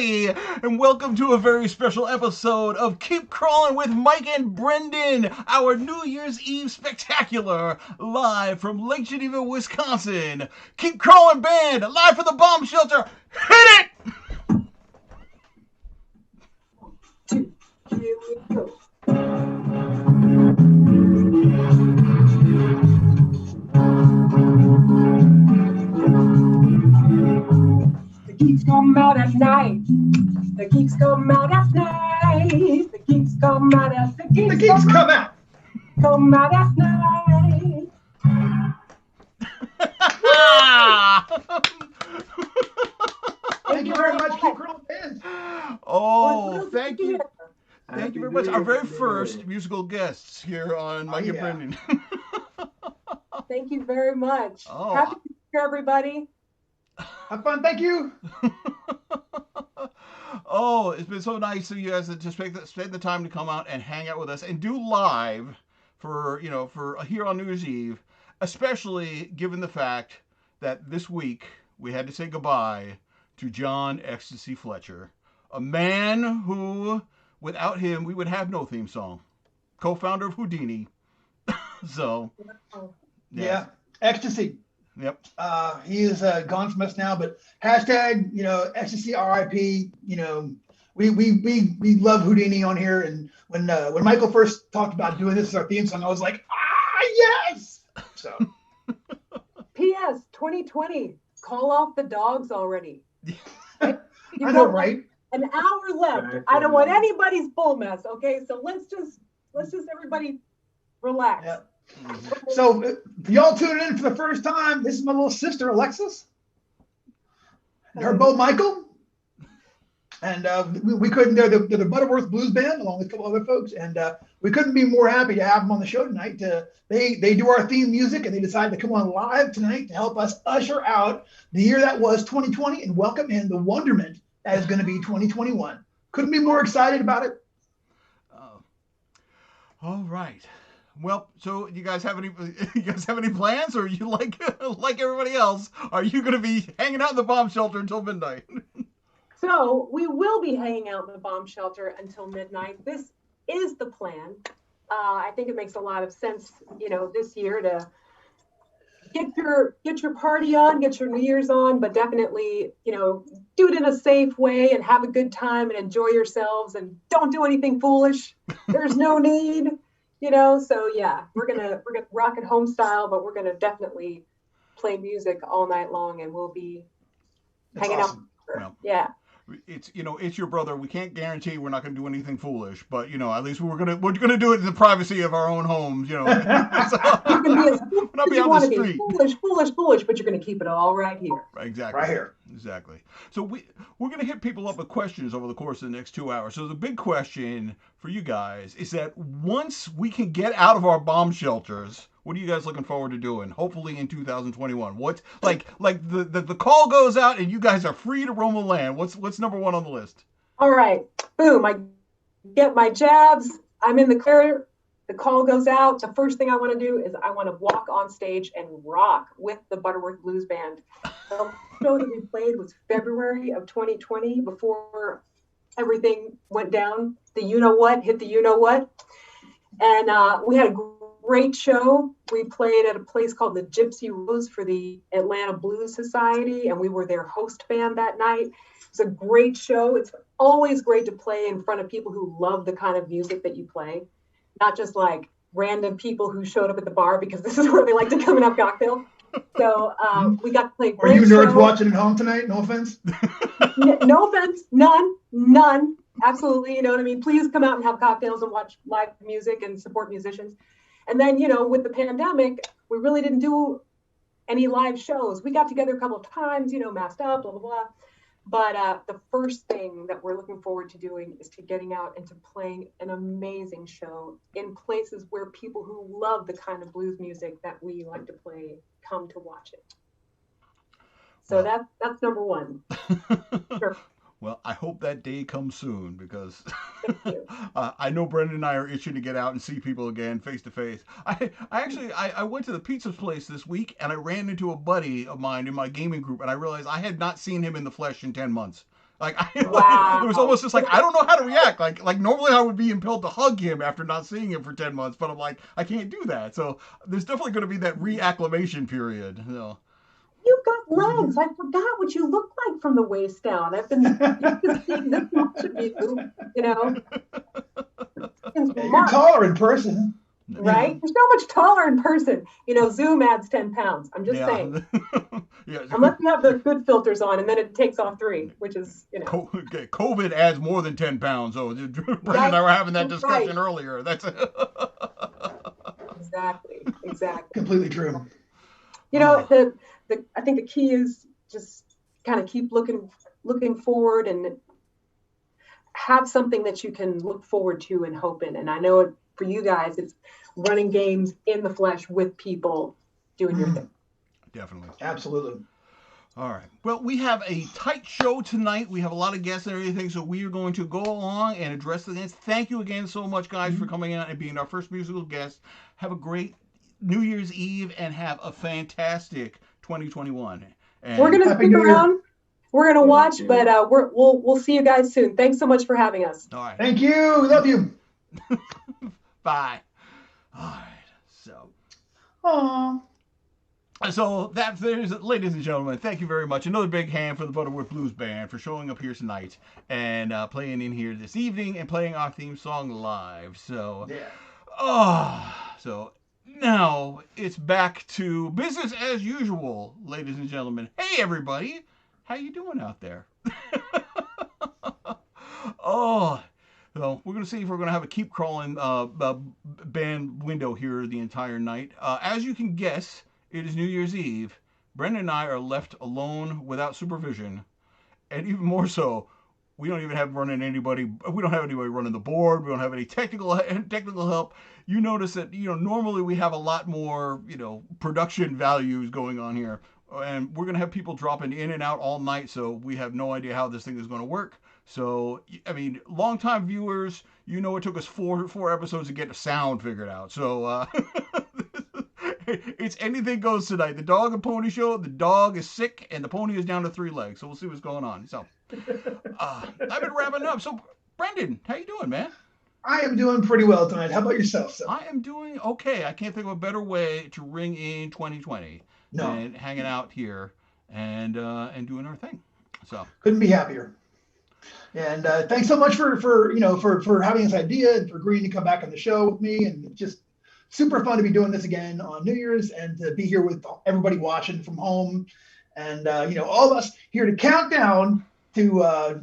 Hawaii, and welcome to a very special episode of Keep Crawlin' with Mike and Brendan, our New Year's Eve spectacular, live from Lake Geneva, Wisconsin. Keep Crawlin' Band, live from the bomb shelter. Hit it! Here we go. The geeks come out at night. The geeks come out at night. The geeks come out at the geeks, come out. Come out at night. Thank you very much, Keep Crawlin' Band. Oh, thank you. Thank you very much. Our very first musical guests here on Mike and Brendan. Thank you very much. Oh. Happy New Year, everybody. Have fun. Thank you. Oh, it's been so nice of you guys to just spend the time to come out and hang out with us and do live for here on New Year's Eve, especially given the fact that this week we had to say goodbye to John Ecstasy Fletcher, a man who, without him, we would have no theme song. Co-founder of Houdini. So, yeah, Ecstasy. Yep. He is gone from us now, but hashtag, Ecstasy RIP. We love Houdini on here, and when Michael first talked about doing this as our theme song, I was like, yes. So. P.S. 2020. Call off the dogs already. I know, right? An hour left. I don't want anybody's bull mess. Okay, so let's just everybody relax. Yeah. So, for y'all tuning in for the first time, this is my little sister, Alexis, and her beau, Michael. And we couldn't, they're the Butterworth Blues Band, along with a couple other folks, and we couldn't be more happy to have them on the show tonight. They do our theme music, and they decided to come on live tonight to help us usher out the year that was 2020 and welcome in the wonderment that is going to be 2021. Couldn't be more excited about it. All right. Well, so you guys have any plans, or you like everybody else? Are you going to be hanging out in the bomb shelter until midnight? So we will be hanging out in the bomb shelter until midnight. This is the plan. I think it makes a lot of sense, this year to get your party on, get your New Year's on, but definitely, do it in a safe way and have a good time and enjoy yourselves and don't do anything foolish. There's no need. So yeah, we're gonna rock it home style, but we're gonna definitely play music all night long, and we'll be hanging awesome. out. Yeah. It's it's your brother. We can't guarantee we're not going to do anything foolish, but at least we're gonna do it in the privacy of our own homes. So, you can be as we're not be out on the street. Foolish, but you're gonna keep it all right here. Exactly. Right here. Exactly. So we're gonna hit people up with questions over the course of the next 2 hours. So the big question for you guys is that once we can get out of our bomb shelters, what are you guys looking forward to doing? Hopefully in 2021. What's like the call goes out and you guys are free to roam the land. What's number one on the list? All right. Boom. I get my jabs. I'm in the clear. The call goes out. The first thing I want to do is I want to walk on stage and rock with the Butterworth Blues Band. The show that we played was February of 2020, before everything went down. The you-know-what hit the you-know-what. And we had a great show. We played at a place called the Gypsy Rose for the Atlanta Blues Society, and we were their host band that night. It was a great show. It's always great to play in front of people who love the kind of music that you play, not just like random people who showed up at the bar because this is where they like to come and have cocktails. So we got to play a great show. Are you nerds show. watching at home tonight? No offense. No offense. None. Absolutely. You know what I mean? Please come out and have cocktails and watch live music and support musicians. And then, with the pandemic, we really didn't do any live shows. We got together a couple of times, masked up, blah, blah, blah. But the first thing that we're looking forward to doing is to getting out and to playing an amazing show in places where people who love the kind of blues music that we like to play come to watch it. So that's number one. Sure. Well, I hope that day comes soon because I know Brendan and I are itching to get out and see people again face to face. I went to the pizza place this week and I ran into a buddy of mine in my gaming group and I realized I had not seen him in the flesh in 10 months. Like, Wow. it was almost just like, I don't know how to react. Like normally I would be impelled to hug him after not seeing him for 10 months, but I'm like, I can't do that. So there's definitely going to be that reacclimation period. You know. You've got legs. I forgot what you look like from the waist down. I've been used to seeing this much of you, you know. Yeah, you're taller in person. Right? You're so much taller in person. You know, Zoom adds 10 pounds. I'm just saying. Yeah. Unless you have the good filters on, and then it takes off 3, which is, you know. COVID adds more than 10 pounds. Oh, Brandon and I were having that discussion earlier. That's Exactly. Completely true. You know, I think the key is just kind of keep looking forward and have something that you can look forward to and hope in. And I know for you guys, it's running games in the flesh with people doing your thing. Definitely. Absolutely. All right. Well, we have a tight show tonight. We have a lot of guests and everything, so we are going to go along and address the guests. Thank you again so much, guys, for coming out and being our first musical guest. Have a great New Year's Eve and have a fantastic 2021. And we're going to stick around. We're going to watch, but we'll see you guys soon. Thanks so much for having us. All right. Thank you. We love you. Bye. All right. So. Aww. So ladies and gentlemen, thank you very much. Another big hand for the Butterworth Blues Band for showing up here tonight and playing in here this evening and playing our theme song live. So, so now it's back to business as usual, ladies and gentlemen. Hey, everybody, how you doing out there? So we're going to see if we're going to have a Keep Crawlin band window here the entire night. As you can guess, it is New Year's Eve. Brendan and I are left alone without supervision. And even more so, we don't even have anybody. We don't have anybody running the board. We don't have any technical help. You notice that, normally we have a lot more, production values going on here. And we're going to have people dropping in and out all night. So we have no idea how this thing is going to work. So, I mean, longtime viewers, it took us four episodes to get the sound figured out. So, it's anything goes tonight. The dog and pony show, the dog is sick, and the pony is down to 3 legs. So we'll see what's going on. So, I've been wrapping up. So, Brendan, how you doing, man? I am doing pretty well tonight. How about yourself, sir? I am doing okay. I can't think of a better way to ring in 2020 than hanging out here and doing our thing. So couldn't be happier. And thanks so much for having this idea and for agreeing to come back on the show with me. And just super fun to be doing this again on New Year's and to be here with everybody watching from home. And all of us here to count down to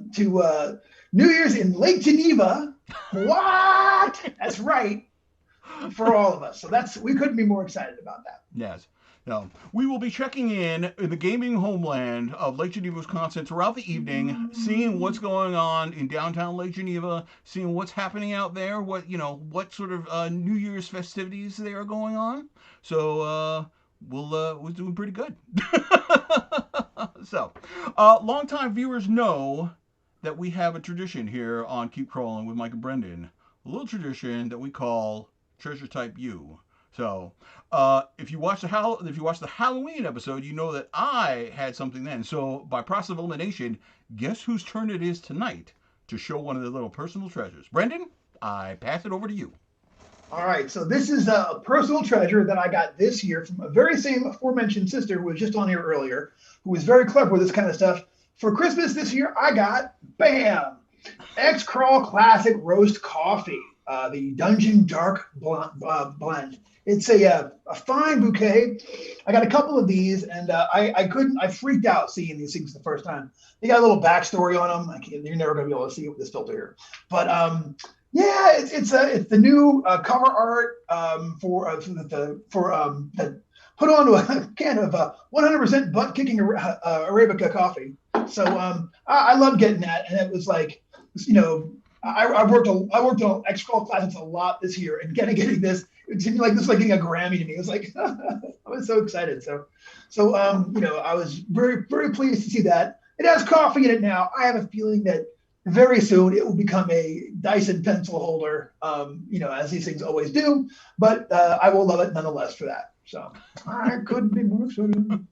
New Year's in Lake Geneva. What? That's right. For all of us. So we couldn't be more excited about that. Yes. No, we will be checking in the gaming homeland of Lake Geneva, Wisconsin throughout the evening, seeing what's going on in downtown Lake Geneva, seeing what's happening out there, what sort of New Year's festivities they are going on. So we're doing pretty good. So, longtime viewers know that we have a tradition here on Keep Crawlin with Mike and Brendan, a little tradition that we call Treasure Type U. So, if you watch the Halloween episode, you know that I had something then. So, by process of elimination, guess whose turn it is tonight to show one of their little personal treasures? Brendan, I pass it over to you. All right. So this is a personal treasure that I got this year from a very same aforementioned sister who was just on here earlier, who was very clever with this kind of stuff. For Christmas this year, I got, bam, X-Crawl Classic Roast Coffee, the Dungeon Dark blend. It's a fine bouquet. I got a couple of these, and I freaked out seeing these things the first time. They got a little backstory on them. You're never going to be able to see it with this filter here. But yeah, it's the new cover art that put onto a can of 100% butt kicking Arabica coffee. So I love getting that, and it was like, I worked on X-Crawl Classics a lot this year, and getting this, it seemed like this was like getting a Grammy to me. It was like I was so excited. So I was very, very pleased to see that. It has coffee in it now. I have a feeling that very soon it will become a Dyson pencil holder, as these things always do. But I will love it nonetheless for that. So I couldn't be more excited.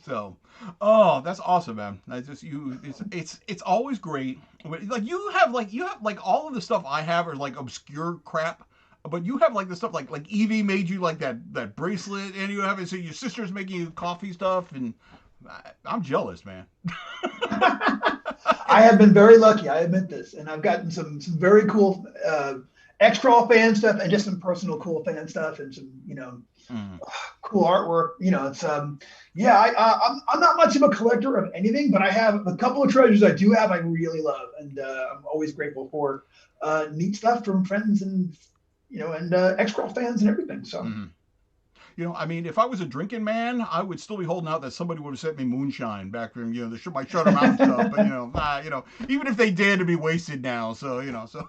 So, oh, that's awesome, man. It's always great. Like you have like all of the stuff I have are like obscure crap, but you have like the stuff like Evie made you like that bracelet, and you have it. So your sister's making you coffee stuff, and I'm jealous, man. I have been very lucky. I admit this, and I've gotten some very cool X-Crawl fan stuff, and just some personal cool fan stuff, and some cool artwork. It's I'm not much of a collector of anything, but I have a couple of treasures I do have I really love, and I'm always grateful for neat stuff from friends and X-Crawl fans and everything. So. Mm-hmm. I mean, if I was a drinking man, I would still be holding out that somebody would have sent me moonshine back from, my Shutter Mountain stuff. But, even if they did, it'd be wasted now. So, so.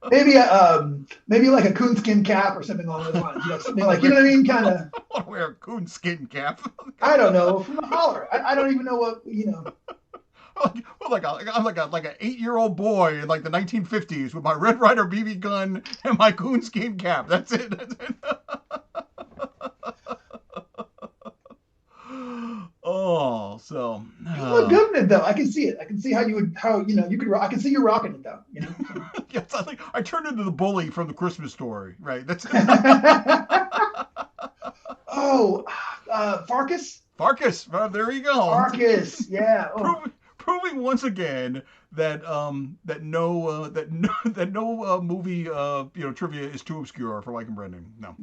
Maybe like a coonskin cap or something along those lines. Something like, you know what I mean? Kind of. I want to wear a coonskin cap. I don't know. From a holler. I don't even know what, I'm like an 8-year-old boy in like the 1950s with my Red Ryder BB gun and my coonskin cap. That's it. Oh, so you look good in it though. I can see it. I can see how you could. I can see you rocking it though. Yes, I turned into the bully from the Christmas Story, right? That's. Oh, Farkas. Farkas. There you go. Farkas. Yeah. Oh. Proving once again that no movie trivia is too obscure for Mike and Brendan. No.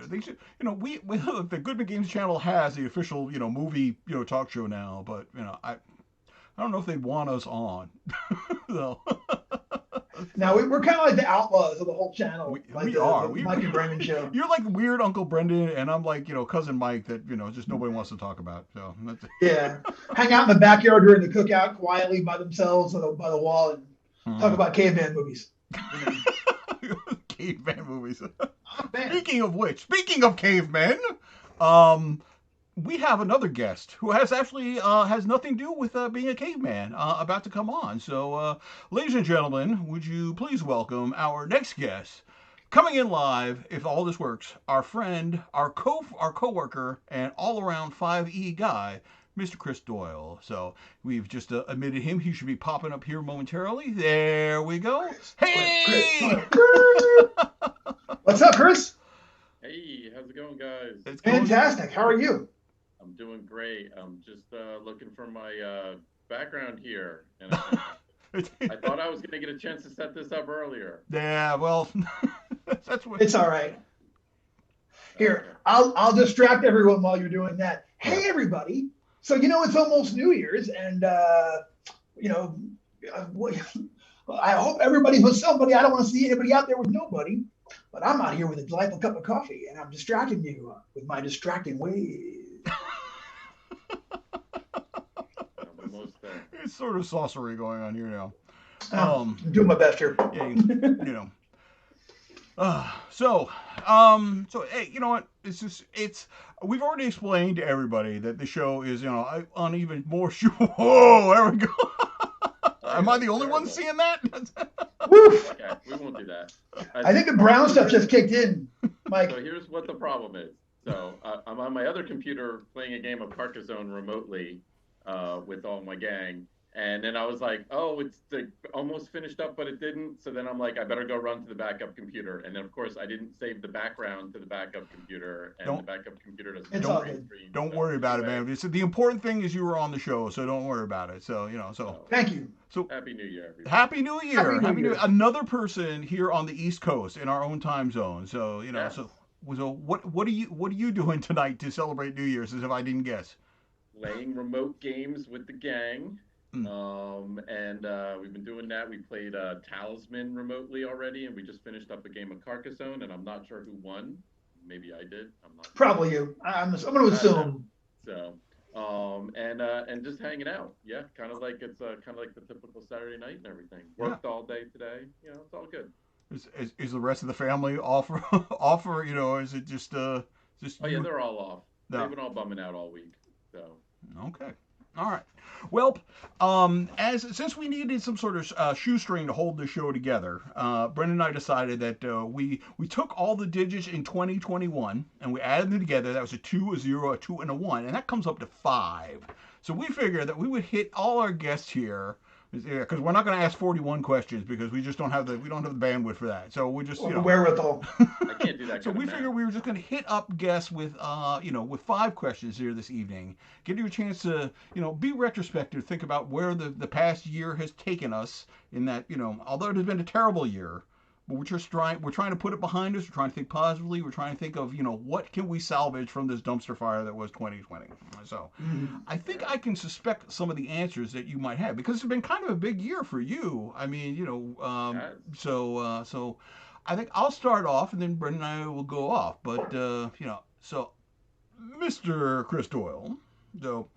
They should, we the Goodman Games channel has the official movie talk show now, but I don't know if they'd want us on. So. Now we're kind of like the outlaws of the whole channel. We are. The Mike and Brendan show. You're like weird Uncle Brendan, and I'm like cousin Mike that just nobody wants to talk about. So that's it. Yeah, hang out in the backyard during the cookout quietly by themselves by the wall and talk about caveman movies. Caveman movies. Man. Speaking of cavemen, we have another guest who has actually has nothing to do with being a caveman about to come on. So, ladies and gentlemen, would you please welcome our next guest, coming in live, if all this works, our friend, our coworker, and all-around 5E guy, Mr. Chris Doyle. So we've just admitted him. He should be popping up here momentarily. There we go. Hey! What's up, Chris? Hey, how's it going, guys? It's fantastic. How are you? I'm doing great. I'm just looking for my background here. And I thought I was going to get a chance to set this up earlier. Yeah, well, that's what... It's all right. Here, I'll distract everyone while you're doing that. Hey, everybody. So, it's almost New Year's, and, I hope everybody was somebody. I don't want to see anybody out there with nobody, but I'm out here with a delightful cup of coffee, and I'm distracting you with my distracting ways. It's sort of sorcery going on here now. I'm doing my best here. Yeah, So, hey, you know what? We've already explained to everybody that the show is, on even more show. Whoa, there we go. Am I the only one seeing that? Woof. Okay, we won't do that. I think the brown stuff just kicked in, Mike. So here's what the problem is. So I'm on my other computer playing a game of Carcassonne remotely with all my gang. And then I was like, oh, it's almost finished up, but it didn't. So then I'm like, I better go run to the backup computer. And then, of course, I didn't save the background to the backup computer. And the backup computer doesn't screen. Don't worry about it, man. The important thing is you were on the show, so don't worry about it. So, Thank you. So Happy New Year, everybody. Happy New Year. Happy New Year. Another person here on the East Coast in our own time zone. So, Yes. so what are you doing tonight to celebrate New Year's, as if I didn't guess? Playing remote games with the gang. And we've been doing that. We played Talisman remotely already, and we just finished up a game of Carcassonne, and I'm not sure who won. Maybe I did. I'm not sure. Probably you. I'm going to assume. So, and just hanging out. Yeah, kind of like it's kind of like the typical Saturday night and everything. Worked all day today. It's all good. Is the rest of the family off? Or is it just Oh yeah, they're all off. No. They've been all bumming out all week. So. Okay. All right. Well, since we needed some sort of shoestring to hold the show together, Brendan and I decided that we took all the digits in 2021 and we added them together. That was a 2, a 0, a 2, and a 1, and that comes up to 5. So we figured that we would hit all our guests here. Yeah, because we're not going to ask 41 questions because we just don't have the bandwidth for that. So we just wherewithal. I can't do that. So we figured we were just going to hit up guests with with 5 questions here this evening. Give you a chance to be retrospective, think about where the past year has taken us. In that although it has been a terrible year, but we're trying to put it behind us. We're trying to think positively. We're trying to think of what can we salvage from this dumpster fire that was 2020. So I think I can suspect some of the answers that you might have because it's been kind of a big year for you. I mean, so I think I'll start off and then Brendan and I will go off. But so Mr. Chris Doyle, so.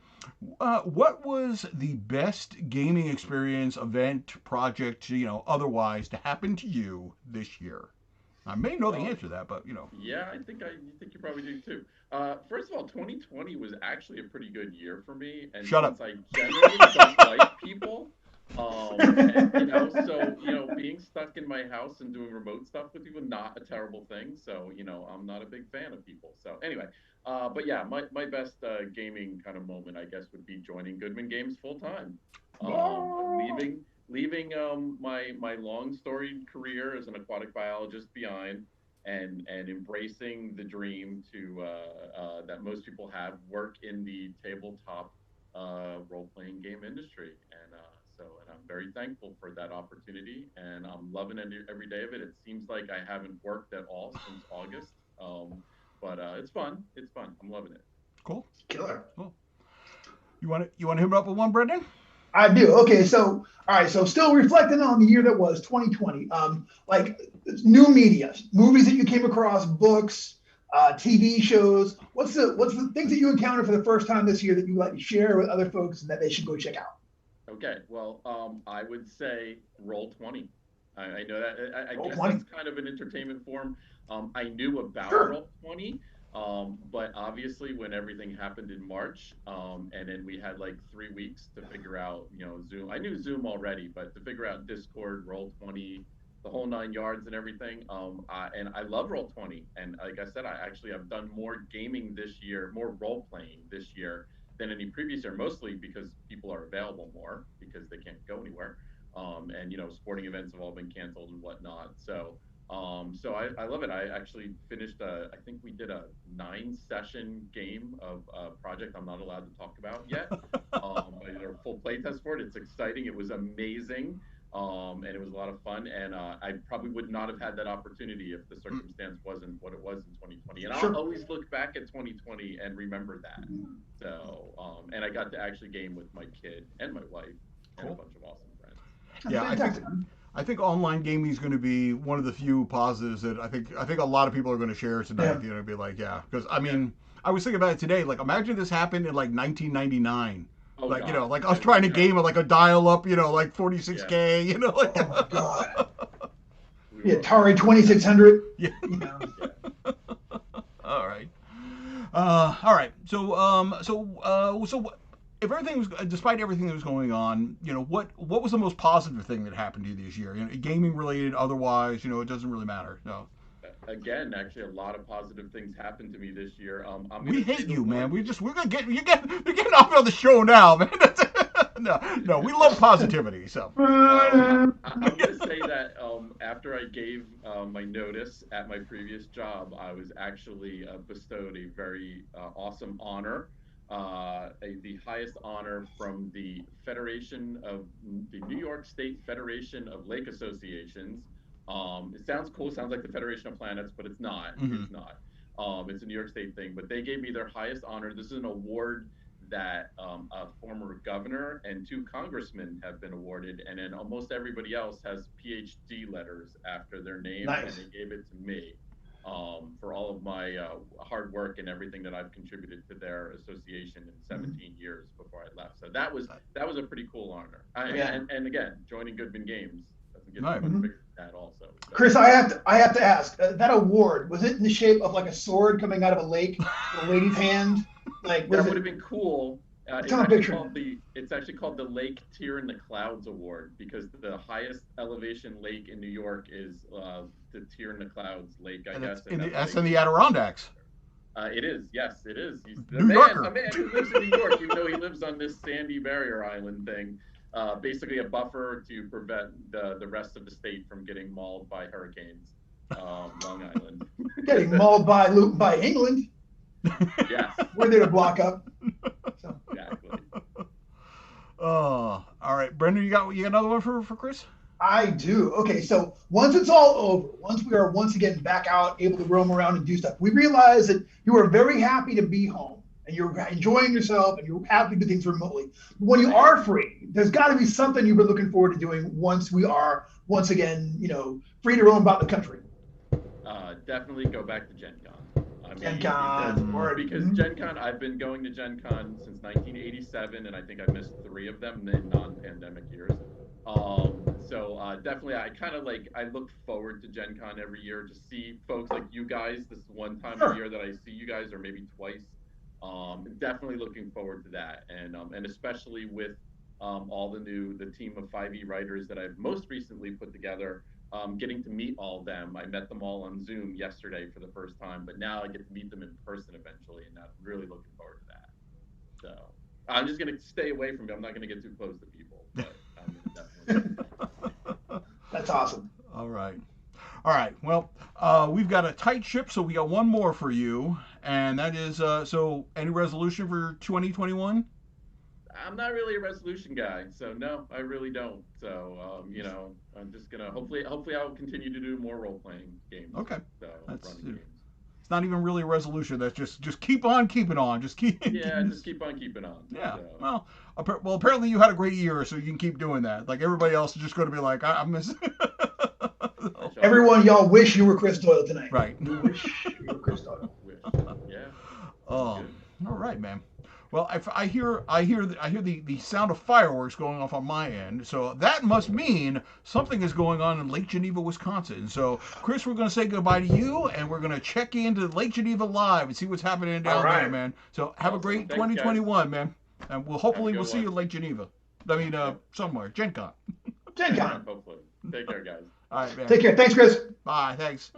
What was the best gaming experience, event, project, otherwise, to happen to you this year? I may know the answer to that, but Yeah, I think you probably do too. First of all, 2020 was actually a pretty good year for me, and Shut up. I generally don't like people, being stuck in my house and doing remote stuff with people, not a terrible thing. So I'm not a big fan of people. So anyway. But yeah, my best gaming kind of moment, I guess, would be joining Goodman Games full time. Leaving my long storied career as an aquatic biologist behind, and embracing the dream to that most people have, work in the tabletop role playing game industry, and I'm very thankful for that opportunity, and I'm loving every day of it. It seems like I haven't worked at all since August. But it's fun. It's fun. I'm loving it. Cool. Killer. Cool. You want to hit me up with one, Brendan? I do. Okay. So, all right. So still reflecting on the year that was 2020, like new media, movies that you came across, books, TV shows. What's the things that you encountered for the first time this year that you like to share with other folks and that they should go check out? Okay. Well, I would say Roll20. I know that. I guess Roll20. it's kind of an entertainment form. I knew about Roll20, but obviously when everything happened in March, and then we had like 3 weeks to figure out, Zoom. I knew Zoom already, but to figure out Discord, Roll20, the whole 9 yards and everything. And I love Roll20. And like I said, I've done more gaming this year, more role playing this year than any previous year, mostly because people are available more because they can't go anywhere. And sporting events have all been canceled and whatnot. So I love it. I actually finished I think we did a 9-session game of a project I'm not allowed to talk about yet. I did a full playtest for it. It's exciting. It was amazing. And it was a lot of fun. And I probably would not have had that opportunity if the circumstance wasn't what it was in 2020. And I'll always look back at 2020 and remember that. So, and I got to actually game with my kid and my wife and a bunch of awesome friends. Yeah, I think online gaming is going to be one of the few positives that I think a lot of people are going to share tonight. Yeah. Be like, because I mean, I was thinking about it today. Like, imagine this happened in like 1999. Oh, like God. Like I was trying to game like a dial-up, like 46K, Oh my God. The Atari 2600. Yeah. All right. All right. So if everything was, despite everything that was going on, what was the most positive thing that happened to you this year? Gaming related, otherwise, it doesn't really matter. No. Again, actually, a lot of positive things happened to me this year. We hate you, man. You're getting off on the show now, man. No, we love positivity. So I'm gonna say that after I gave my notice at my previous job, I was actually bestowed a very awesome honor. The highest honor from the New York State Federation of Lake Associations. It sounds cool, sounds like the Federation of Planets, but it's not. Mm-hmm. It's not. It's a New York State thing, but they gave me their highest honor. This is an award that a former governor and 2 congressmen have been awarded, and then almost everybody else has PhD letters after their name. Nice. And they gave it to me. For all of my hard work and everything that I've contributed to their association in 17 years before I left. So that was a pretty cool honor. And again, joining Goodman Games doesn't get much bigger than that also. So. Chris, I have to ask, that award, was it in the shape of like a sword coming out of a lake, a lady's hand? Like, that would have been cool It's on a picture. It's actually called the Lake Tear in the Clouds Award because the highest elevation lake in New York is the Tear in the Clouds Lake, I guess. That's in the Adirondacks. It is. Yes, it is. He's New Yorker. A man who lives in New York, even though he lives on this sandy barrier island thing. Basically a buffer to prevent the rest of the state from getting mauled by hurricanes. Long Island. Getting mauled by England. Yes. We're there to block up. So. Exactly. All right, Brendan, you got another one for Chris? I do. Okay, so once it's all over, once we are once again back out, able to roam around and do stuff, we realize that you are very happy to be home and you're enjoying yourself and you're happy to do things remotely. But when you are free, there's got to be something you've been looking forward to doing once we are once again, free to roam about the country. Definitely go back to Gen Con. Gen Con. Because Gen Con, I've been going to Gen Con since 1987, and I think I missed 3 of them in non-pandemic years. So definitely, I look forward to Gen Con every year to see folks like you guys. This is one time a year that I see you guys, or maybe twice. Definitely looking forward to that, and especially with all the team of 5e writers that I've most recently put together. Getting to meet all of them. I met them all on Zoom yesterday for the first time, but now I get to meet them in person eventually, and I'm really looking forward to that. So I'm just going to stay away from it. I'm not going to get too close to people, but I'm definitely. That's awesome. All right. Well, we've got a tight ship, so we got one more for you, and that is, so any resolution for 2021? I'm not really a resolution guy, so no, I really don't. So, I'm just gonna hopefully I'll continue to do more role-playing games. Okay. So, games. It's not even really a resolution. That's just keep on keeping on. Just keep. Yeah, just keep on keeping on. Yeah. So. Well, apparently you had a great year, so you can keep doing that. Like everybody else is just going to be like, I'm missing. Everyone, y'all wish you were Chris Doyle tonight. Right. You wish you were Chris Doyle. Yeah. Oh, all right, man. Well, I hear the sound of fireworks going off on my end, so that must mean something is going on in Lake Geneva, Wisconsin. So, Chris, we're going to say goodbye to you, and we're going to check into Lake Geneva Live and see what's happening down there, man. So, have a great 2021, man, and we'll see you in Lake Geneva. I mean, somewhere, Gen Con. Gen Con. Hopefully. Take care, guys. All right, man. Take care. Thanks, Chris. Bye. Thanks.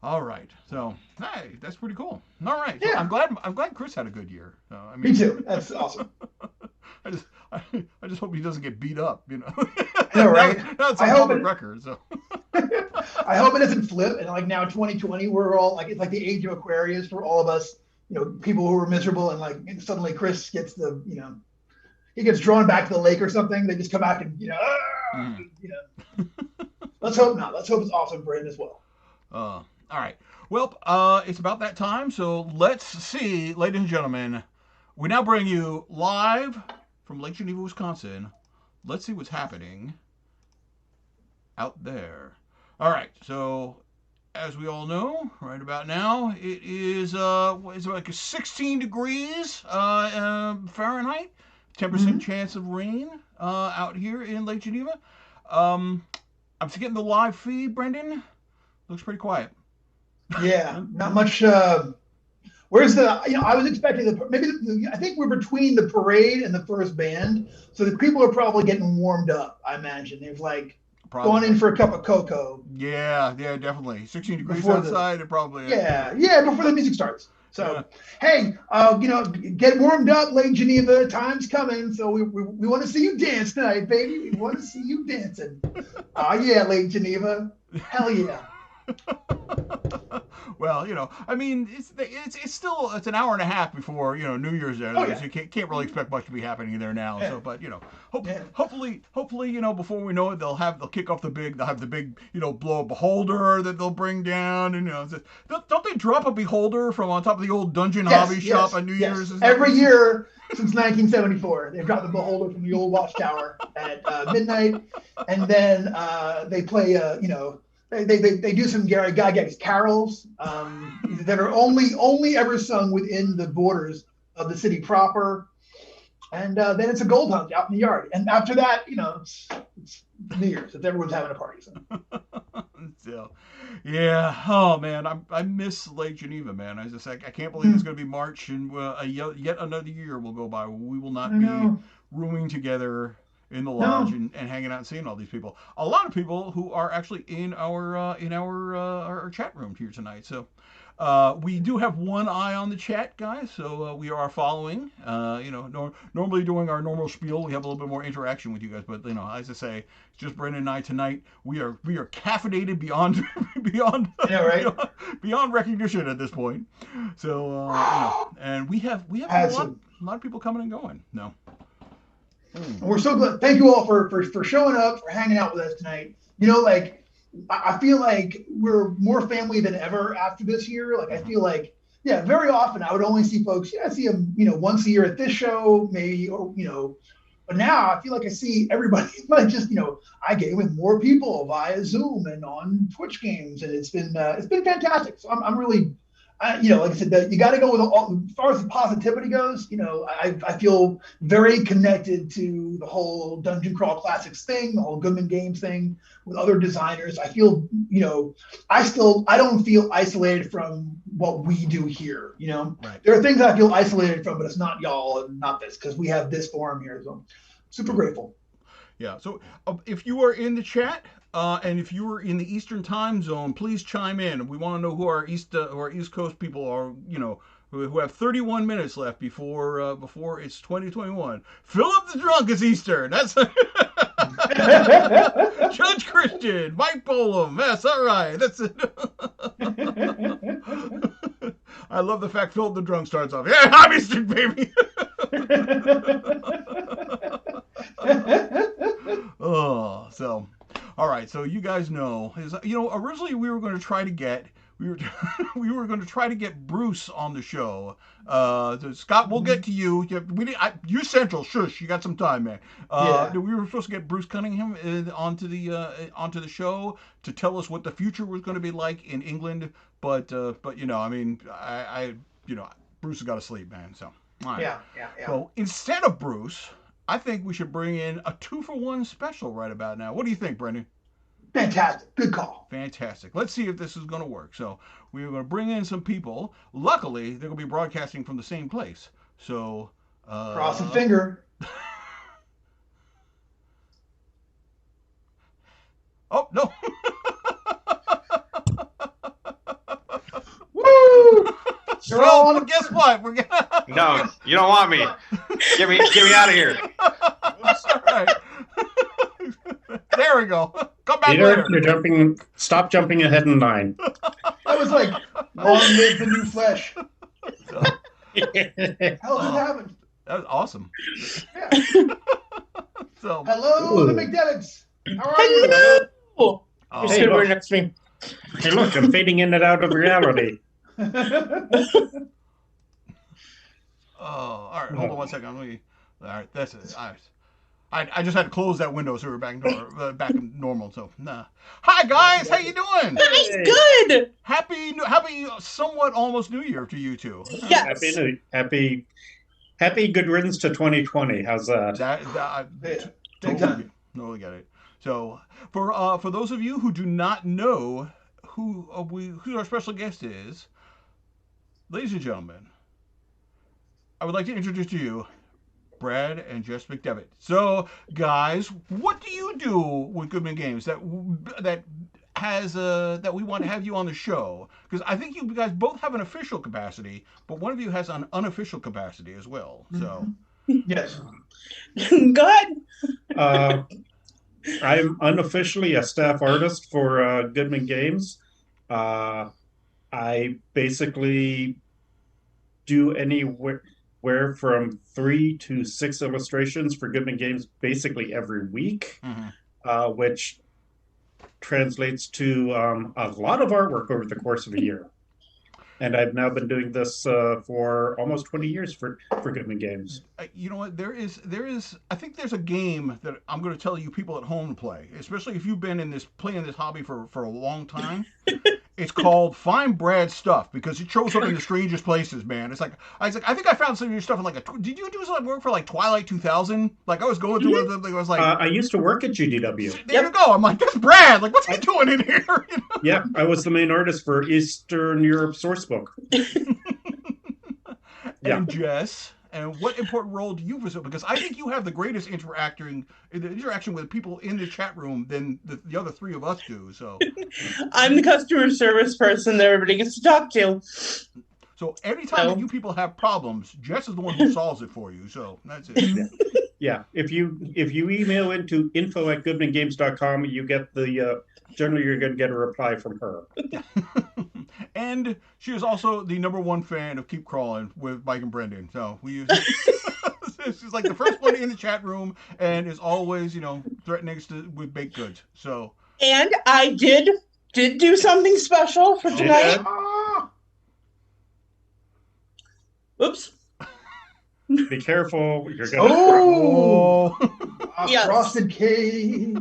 All right. So, hey, that's pretty cool. All right. Yeah. So I'm glad Chris had a good year. Me too. That's awesome. I just hope he doesn't get beat up, I know, right? That's a public record. So. I hope it doesn't flip. And like now, 2020, we're all like, it's like the age of Aquarius for all of us. People who were miserable, and suddenly Chris gets he gets drawn back to the lake or something. They just come back and Let's hope not. Let's hope it's awesome for him as well. All right. Well, it's about that time, so let's see, ladies and gentlemen. We now bring you live from Lake Geneva, Wisconsin. Let's see what's happening out there. All right. So, as we all know, right about now, it is like 16 degrees Fahrenheit, 10% chance of rain out here in Lake Geneva. I'm getting the live feed, Brendan. Looks pretty quiet. Yeah, not much. Where's I was expecting I think we're between the parade and the first band, so the people are probably getting warmed up. I imagine they've gone in for a cup of cocoa. Yeah, definitely. 16 degrees outside. It probably. Yeah, before the music starts. So, hey, get warmed up, Lake Geneva. Time's coming, so we want to see you dance tonight, baby. We want to see you dancing. Yeah, Lake Geneva. Hell yeah. Well, I mean, it's still an hour and a half before New Year's Day. So you can't really expect much to be happening there now. Yeah. So, but hopefully, before we know it, they'll kick off the big blow up beholder that they'll bring down, and don't they drop a beholder from on top of the old Dungeon Hobby shop on New Year's? Every year since 1974, they've got the beholder from the old watchtower at midnight, and then they play They do some Gary Gygax carols that are only ever sung within the borders of the city proper, and then it's a gold hunt out in the yard. And after that, it's New Year's. Everyone's having a party. So. So, yeah. Oh man, I miss Lake Geneva, man. I can't believe it's going to be March and yet another year will go by. We will I not be know. rooming together in the lodge No. and hanging out and seeing all these people. A lot of people who are actually in our chat room here tonight. So. We do have one eye on the chat, guys, so we are following. Normally doing our normal spiel, we have a little bit more interaction with you guys, but as I say, it's just Brendan and I tonight. We are caffeinated beyond beyond Yeah, right. beyond recognition at this point. So and we have a Has lot of people coming and going. No. We're so glad. Thank you all for showing up, for hanging out with us tonight. I feel like we're more family than ever after this year. Like, I feel like, very often I would only see folks, I see them, once a year at this show, maybe, or, but now I feel like I see everybody, like just, I game with more people via Zoom and on Twitch games. And it's been fantastic. So I'm really, like I said, you got to go with as far as the positivity goes. I feel very connected to the whole Dungeon Crawl Classics thing, the whole Goodman Games thing with other designers. I feel, I don't feel isolated from what we do here. Right. There are things I feel isolated from, but it's not y'all and not this, because we have this forum here. So super grateful. Yeah. So if you are in the chat, and if you are in the Eastern time zone, please chime in. We want to know who our East Coast people are. Who have 31 minutes left before it's 2021. Philip the Drunk is Eastern. That's Judge Christian, Mike Bolam. That's all right. That's it. I love the fact Philip the Drunk starts off. Yeah, I'm Eastern, baby. Oh, so. All right, so you guys know, originally we were going to try to get Bruce on the show. Scott, we'll get to you. You're central. Shush, you got some time, man. We were supposed to get Bruce Cunningham onto the show to tell us what the future was going to be like in England. But Bruce has got to sleep, man. So all right. Yeah. So instead of Bruce, I think we should bring in a 2-for-1 special right about now. What do you think, Brendan? Fantastic. Good call. Fantastic. Let's see if this is going to work. So we're going to bring in some people. Luckily, they're going to be broadcasting from the same place. So cross the finger. Oh, no. Woo! So guess what? We're gonna... No, you don't want me. Get me out of here. All right. There we go. Come back Peter, later. Stop jumping ahead in line. That was like, long live the new flesh. So, How's it happen? that was awesome. Yeah. So Hello, the Ooh. McDevitt's. How are you? Oh, oh, hey, look. Next to me. Hey, look, I'm fading in and out of reality. all right. Hold on 1 second. All right, that's it. All right. I just had to close that window so we're back in normal. So, nah. Hi guys, how you doing? Hi, good. Happy, somewhat almost New Year to you two. Yes. Happy good riddance to 2020. How's that? Totally get it. So, for those of you who do not know who our special guest is, ladies and gentlemen, I would like to introduce to you Brad and Jess McDevitt. So, guys, what do you do with Goodman Games that we want to have you on the show? Because I think you guys both have an official capacity, but one of you has an unofficial capacity as well. So, Yes. Go ahead. I'm unofficially a staff artist for Goodman Games. I basically do anywhere from 3 to 6 illustrations for Goodman Games basically every week, which translates to a lot of artwork over the course of a year. And I've now been doing this for almost 20 years for Goodman Games. You know what? There is. I think there's a game that I'm going to tell you people at home to play, especially if you've been playing this hobby for a long time. It's called Find Brad Stuff because it shows up in the strangest places, man. It's like I was like, I think I found some of your stuff in like did you do some work for like Twilight 2000? Like I was going through it, I was like, I used to work at GDW. there you go. I'm like, that's Brad. Like, what's he doing in here? You know? Yeah, I was the main artist for Eastern Europe Sourcebook. Yeah. And Jess, and what important role do you fulfill? Because I think you have the greatest interaction with people in the chat room than the other three of us do. So I'm the customer service person that everybody gets to talk to. So anytime that you people have problems, Jess is the one who solves it for you. So that's it. Yeah. If you email into info@goodmangames.com, you get the generally you're going to get a reply from her. And she is also the #1 fan of Keep Crawlin with Mike and Brendan. So we use she's like the first one in the chat room and is always, threatening us with baked goods. So And I did do something special for tonight. Oops. Be careful. You're going to Yes. Frosted cake.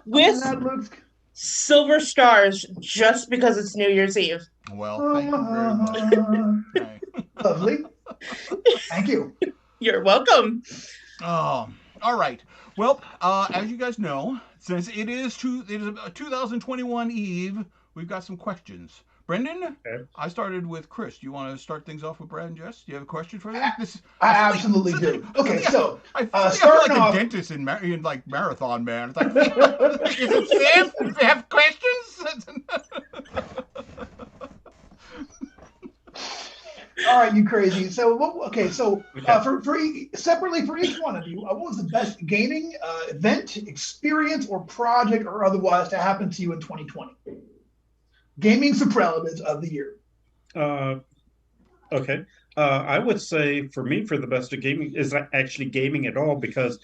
With That looks silver stars just because it's New Year's Eve. Well, thank you very much. Lovely. Thank you. You're welcome. Oh, all right. Well, as you guys know, since it is a 2021 Eve, we've got some questions. Brendan, Okay. I started with Chris. Do you want to start things off with Brad and Jess? Do you have a question for them? I absolutely do. Okay, so I feel starting like off, a dentist in like Marathon Man. It's like, is it Sam? Do you have questions? All right, you crazy. So, okay, so separately for each one of you, what was the best gaming event, experience, or project or otherwise to happen to you in 2020? Gaming superlatives of the year. Okay. I would say for me, for the best of gaming is actually gaming at all, because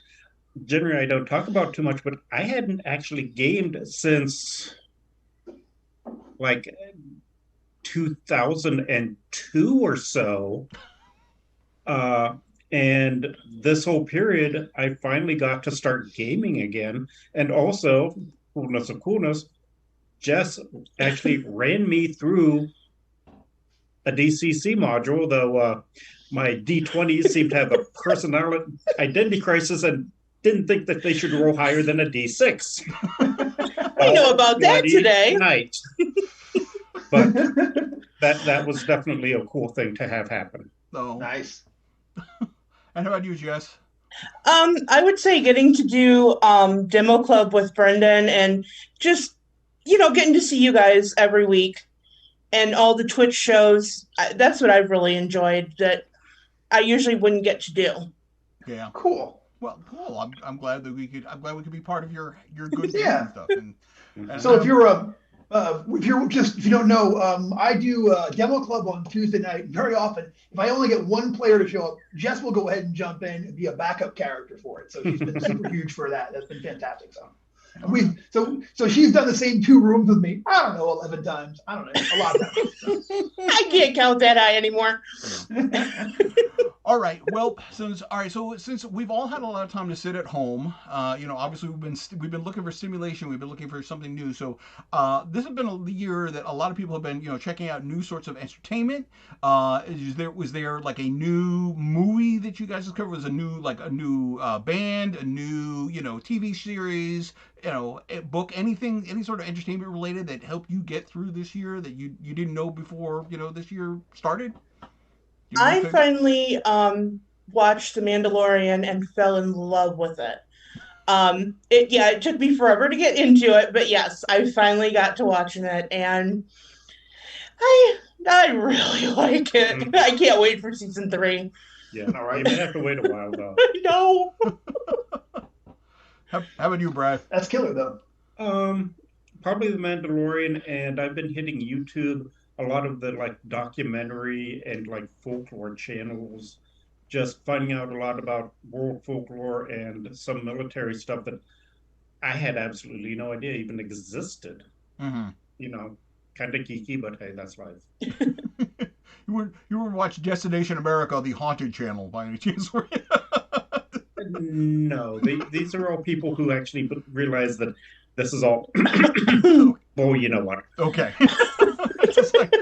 generally I don't talk about too much, but I hadn't actually gamed since like 2002 or so. And this whole period, I finally got to start gaming again. And also, coolness of coolness, Jess actually ran me through a DCC module, though my D20s seem to have a personality identity crisis and didn't think that they should roll higher than a D6. We know about that today. Night. But that was definitely a cool thing to have happen. Oh, nice. And how about you, Jess? I would say getting to do demo club with Brendan and just getting to see you guys every week and all the Twitch shows. That's what I've really enjoyed that I usually wouldn't get to do. Yeah. Cool. Well, cool. I'm glad that we could be part of your good Yeah. stuff. And So if you don't know, I do demo club on Tuesday night. Very often, if I only get one player to show up, Jess will go ahead and jump in and be a backup character for it. So she's been super huge for that. That's been fantastic. So she's done the same 2 rooms with me. I don't know, 11 times. I don't know, a lot of times. I can't count that high anymore. All right. Well, since we've all had a lot of time to sit at home, obviously we've been looking for stimulation. We've been looking for something new. So this has been a year that a lot of people have been, checking out new sorts of entertainment. Was there like a new movie that you guys discovered? Was a new band, a new TV series, a book, anything, any sort of entertainment related that helped you get through this year that you didn't know before this year started? I finally watched The Mandalorian and fell in love with it. It took me forever to get into it, but yes, I finally got to watching it, and I really like it. I can't wait for season 3. Yeah, all right. You may have to wait a while though. I know. How about you, Brad? That's killer though. Probably The Mandalorian, and I've been hitting YouTube. A lot of the documentary and folklore channels, just finding out a lot about world folklore and some military stuff that I had absolutely no idea even existed. Mm-hmm. Kind of geeky, but hey, that's life. You were watching Destination America, the Haunted Channel, by any chance? Were you? No, these are all people who actually realize that this is all Well, you know what? Okay. It's just like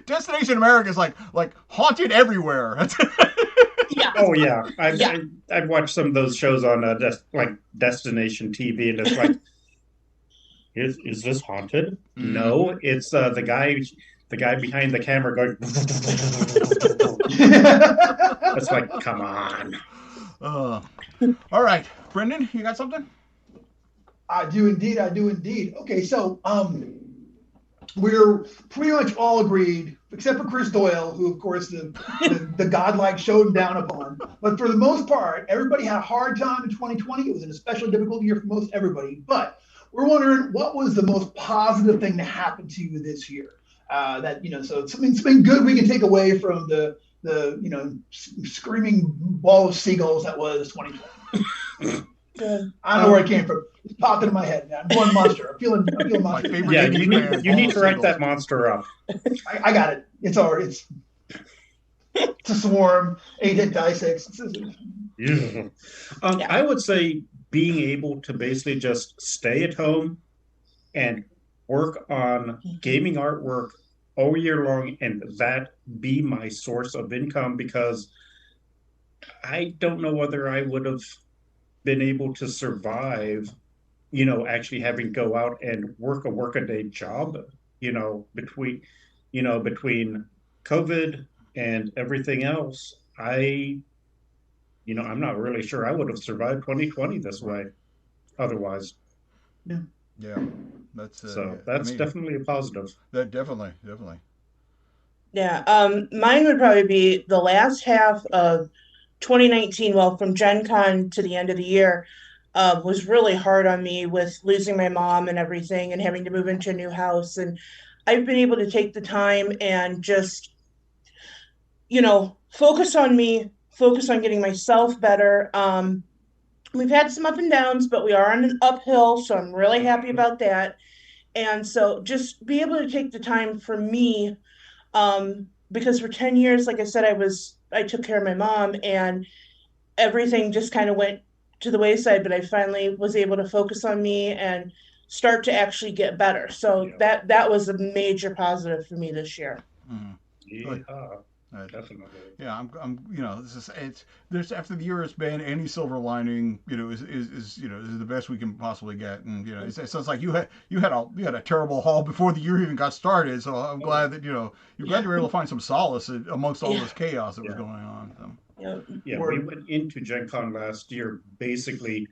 Destination America is like haunted everywhere. Yeah. Oh yeah, Yeah. I've watched some of those shows on like Destination TV, and it's like, is this haunted? No, it's the guy behind the camera going. It's like, come on. All right, Brendan, you got something? I do indeed. Okay, so we're pretty much all agreed, except for Chris Doyle, who, of course, the godlike showed down upon. But for the most part, everybody had a hard time in 2020. It was an especially difficult year for most everybody. But we're wondering, what was the most positive thing to happen to you this year? So something's been good we can take away from the screaming ball of seagulls that was 2020. I don't know where it came from. It popped into my head. I'm going monster. I'm feeling monster. Yeah, you need to write that monster up. I got it. It's all right. It's a swarm. 8-hit die 6. Yeah. I would say being able to basically just stay at home and work on gaming artwork all year long, and that be my source of income, because I don't know whether I would have been able to survive, actually having to go out and work a workaday job, between COVID and everything else. I'm not really sure I would have survived 2020 this way otherwise. Yeah, that's definitely a positive. That definitely. Yeah, mine would probably be the last half of 2019. Well, from Gen Con to the end of the year, was really hard on me with losing my mom and everything, and having to move into a new house. And I've been able to take the time and just, focus on me, focus on getting myself better. We've had some up and downs, but we are on an uphill, so I'm really happy about that. And so just be able to take the time for me, because for 10 years, like I said, I took care of my mom, and everything just kind of went to the wayside, but I finally was able to focus on me and start to actually get better. So that was a major positive for me this year. Yeah. Definitely. Yeah, there's, after the year has been, any silver lining, is the best we can possibly get. And it sounds like you had a terrible haul before the year even got started. So I'm glad that you're glad you were able to find some solace amongst all this chaos that was going on. So. Yeah, we went into Gen Con last year basically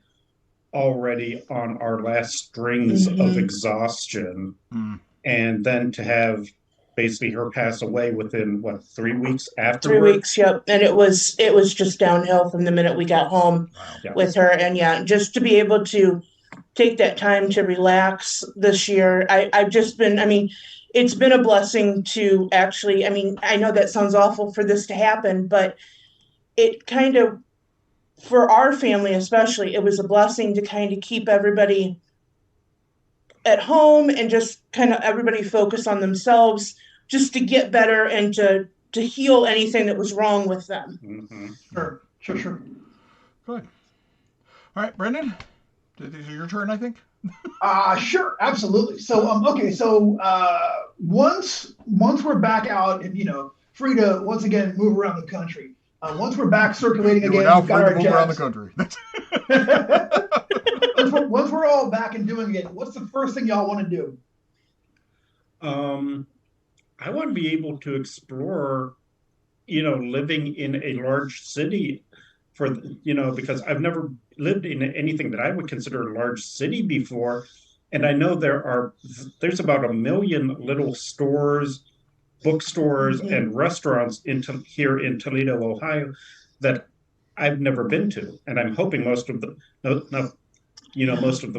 already on our last strings of exhaustion, and then to have basically her pass away within 3 weeks after 3 weeks. Yep. And it was just downhill from the minute we got home with her. And just to be able to take that time to relax this year, I've just been, it's been a blessing to actually, I know that sounds awful for this to happen, but it kind of, for our family especially, it was a blessing to kind of keep everybody at home and just kind of everybody focus on themselves, just to get better and to heal anything that was wrong with them. Sure. Good. All right, Brendan, this is your turn, I think. Sure, absolutely. So, once we're back out and free to once again move around the country, once we're back circulating again, we're now free to move around the country. Once we're all back and doing it, what's the first thing y'all want to do? I want to be able to explore, living in a large city because I've never lived in anything that I would consider a large city before. And I know there's about 1 million little stores, bookstores, and restaurants here in Toledo, Ohio, that I've never been to. And I'm hoping most of them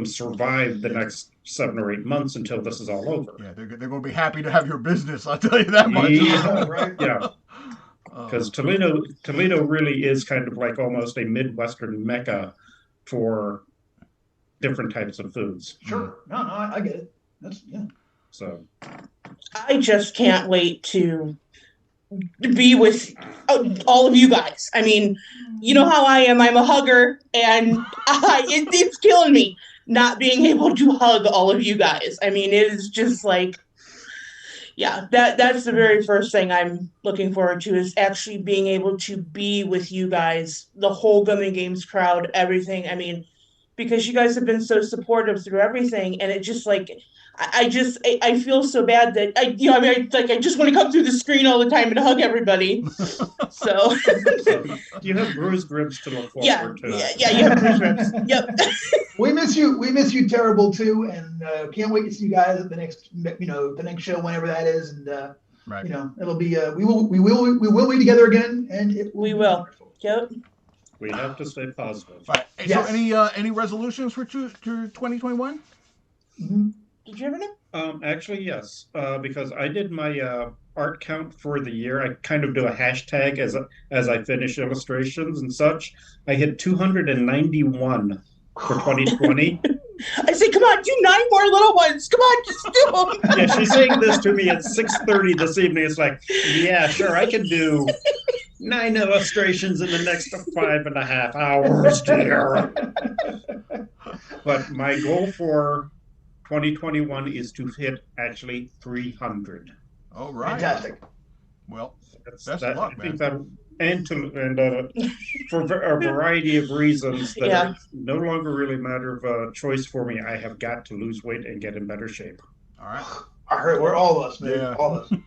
survive the next 7 or 8 months until this is all over. Yeah, they're going to be happy to have your business, I'll tell you that much. Yeah, right. Yeah. Because Toledo really is kind of like almost a Midwestern mecca for different types of foods. Sure. No, I get it. So I just can't wait to be with all of you guys. You know how I am. I'm a hugger, and it's killing me. not being able to hug all of you guys. I mean, it is just like, yeah, that's the very first thing I'm looking forward to, is actually being able to be with you guys, the whole Gun Games crowd, everything. I mean, because you guys have been so supportive through everything, and it just like, I feel so bad that I just want to come through the screen all the time and hug everybody. So you have bruised ribs to look forward to. Yeah, you have bruised ribs. Yep. We miss you terrible too, and can't wait to see you guys at the next show, whenever that is, and Right. It'll be we will be together again, and we will. Wonderful. Yep. We have to stay positive. Right. Yes. So any resolutions for 2021? Mm-hmm. Did you ever know? Actually, yes, because I did my art count for the year. I kind of do a hashtag as I finish illustrations and such. I hit 291 for 2020. I say, come on, do 9 more little ones. Come on, just do them. Yeah, she's saying this to me at 6:30 this evening. It's like, yeah, sure, I can do 9 illustrations in the next 5.5 hours, dear. But my goal for 2021 is to hit actually 300. All right. Fantastic. Well, That's best of luck, I think man. for a variety of reasons that Yeah. no longer really matter of choice for me. I have got to lose weight and get in better shape. All right. I heard we're all of us, man. Yeah. All of us.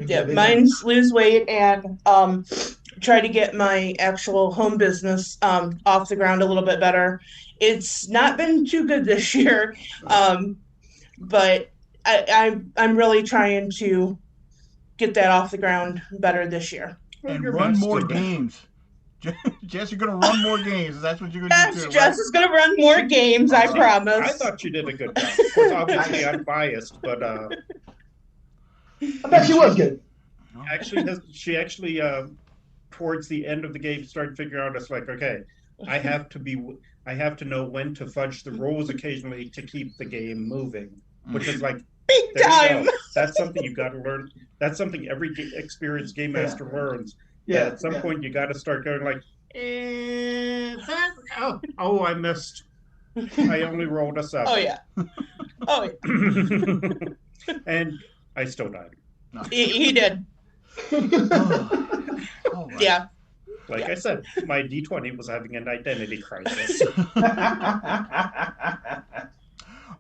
Yeah, mine's lose weight and try to get my actual home business off the ground a little bit better. It's not been too good this year, but I'm really trying to get that off the ground better this year. And Your run best more of it. games. Jess, you're going to run more games. That's what you're going to do too, Jess is going to run more games, I promise. I thought you did a good job. Of course, obviously, I'm biased, but I bet she was good. she actually towards the end of the game started figuring out, it's like, okay, I have to know when to fudge the rolls occasionally to keep the game moving, which is like, Big there you time. go. That's something you got to learn. That's something every experienced game master learns. Yeah. At some point, you got to start going like, I missed. I only rolled a 7. Oh, yeah. Oh, yeah. And I still died. He did. All right. Yeah. Like I said, my D20 was having an identity crisis.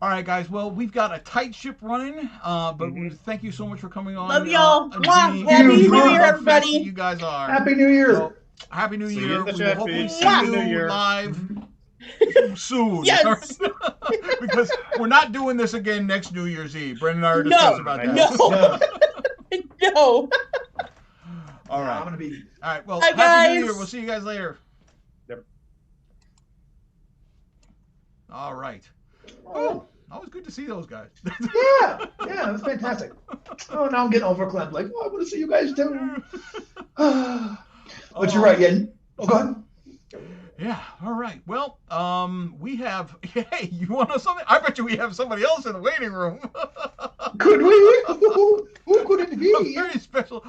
All right, guys. Well, we've got a tight ship running, but thank you so much for coming on. Love y'all. Happy Happy New Year, everybody. You guys are. Happy New Year. So, Happy New See you Year. in the We chat will hopefully feed. see Happy you New Year. live soon. Yes. Because we're not doing this again next New Year's Eve. Brendan and I are discussing about that. No. No. All right. I'm gonna be. All right. Well, Bye, Happy New guys. Year. We'll see you guys later. Yep. All right. Oh, always good to see those guys. Yeah, it was fantastic. Oh, now I'm getting overclamped. Like, I want to see you guys too. But you're right, yeah. Oh, go ahead. Yeah. All right. Well, we have. Hey, you want to know something? I bet you we have somebody else in the waiting room. Could we? Who could it be?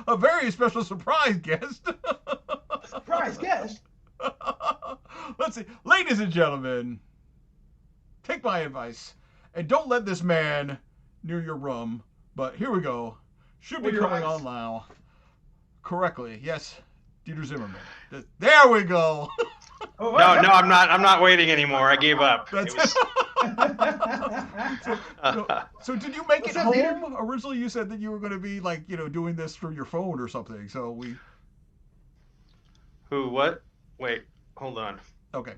A very special surprise guest. Surprise guest. Let's see, ladies and gentlemen, take my advice and don't let this man near your room. But here we go. Should be Or your coming eyes. on now. Correctly, yes, Dieter Zimmerman. There we go. Oh, No, I'm not. I'm not waiting anymore. I gave up. That's It was- So did you make What's it up, home? Dieter? Originally, you said that you were going to be like, doing this through your phone or something. So we. Who? What? Wait. Hold on. Okay.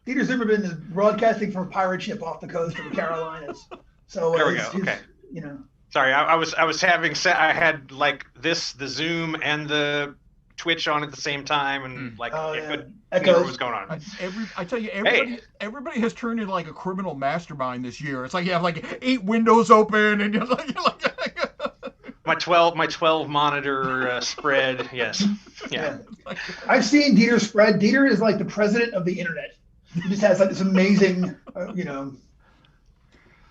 Dieter Zimmerman is broadcasting from a pirate ship off the coast of the Carolinas. So There we go. Okay. Sorry, I was having I had like the Zoom and the Twitch on at the same time, and like Oh, it yeah. would Echoes. never was going on. I tell you, everybody has turned into like a criminal mastermind this year. It's like you have like 8 windows open, and you're like My 12 monitor spread. Yes. Yeah. I've seen Dieter spread. Dieter is like the president of the internet. He just has like this amazing,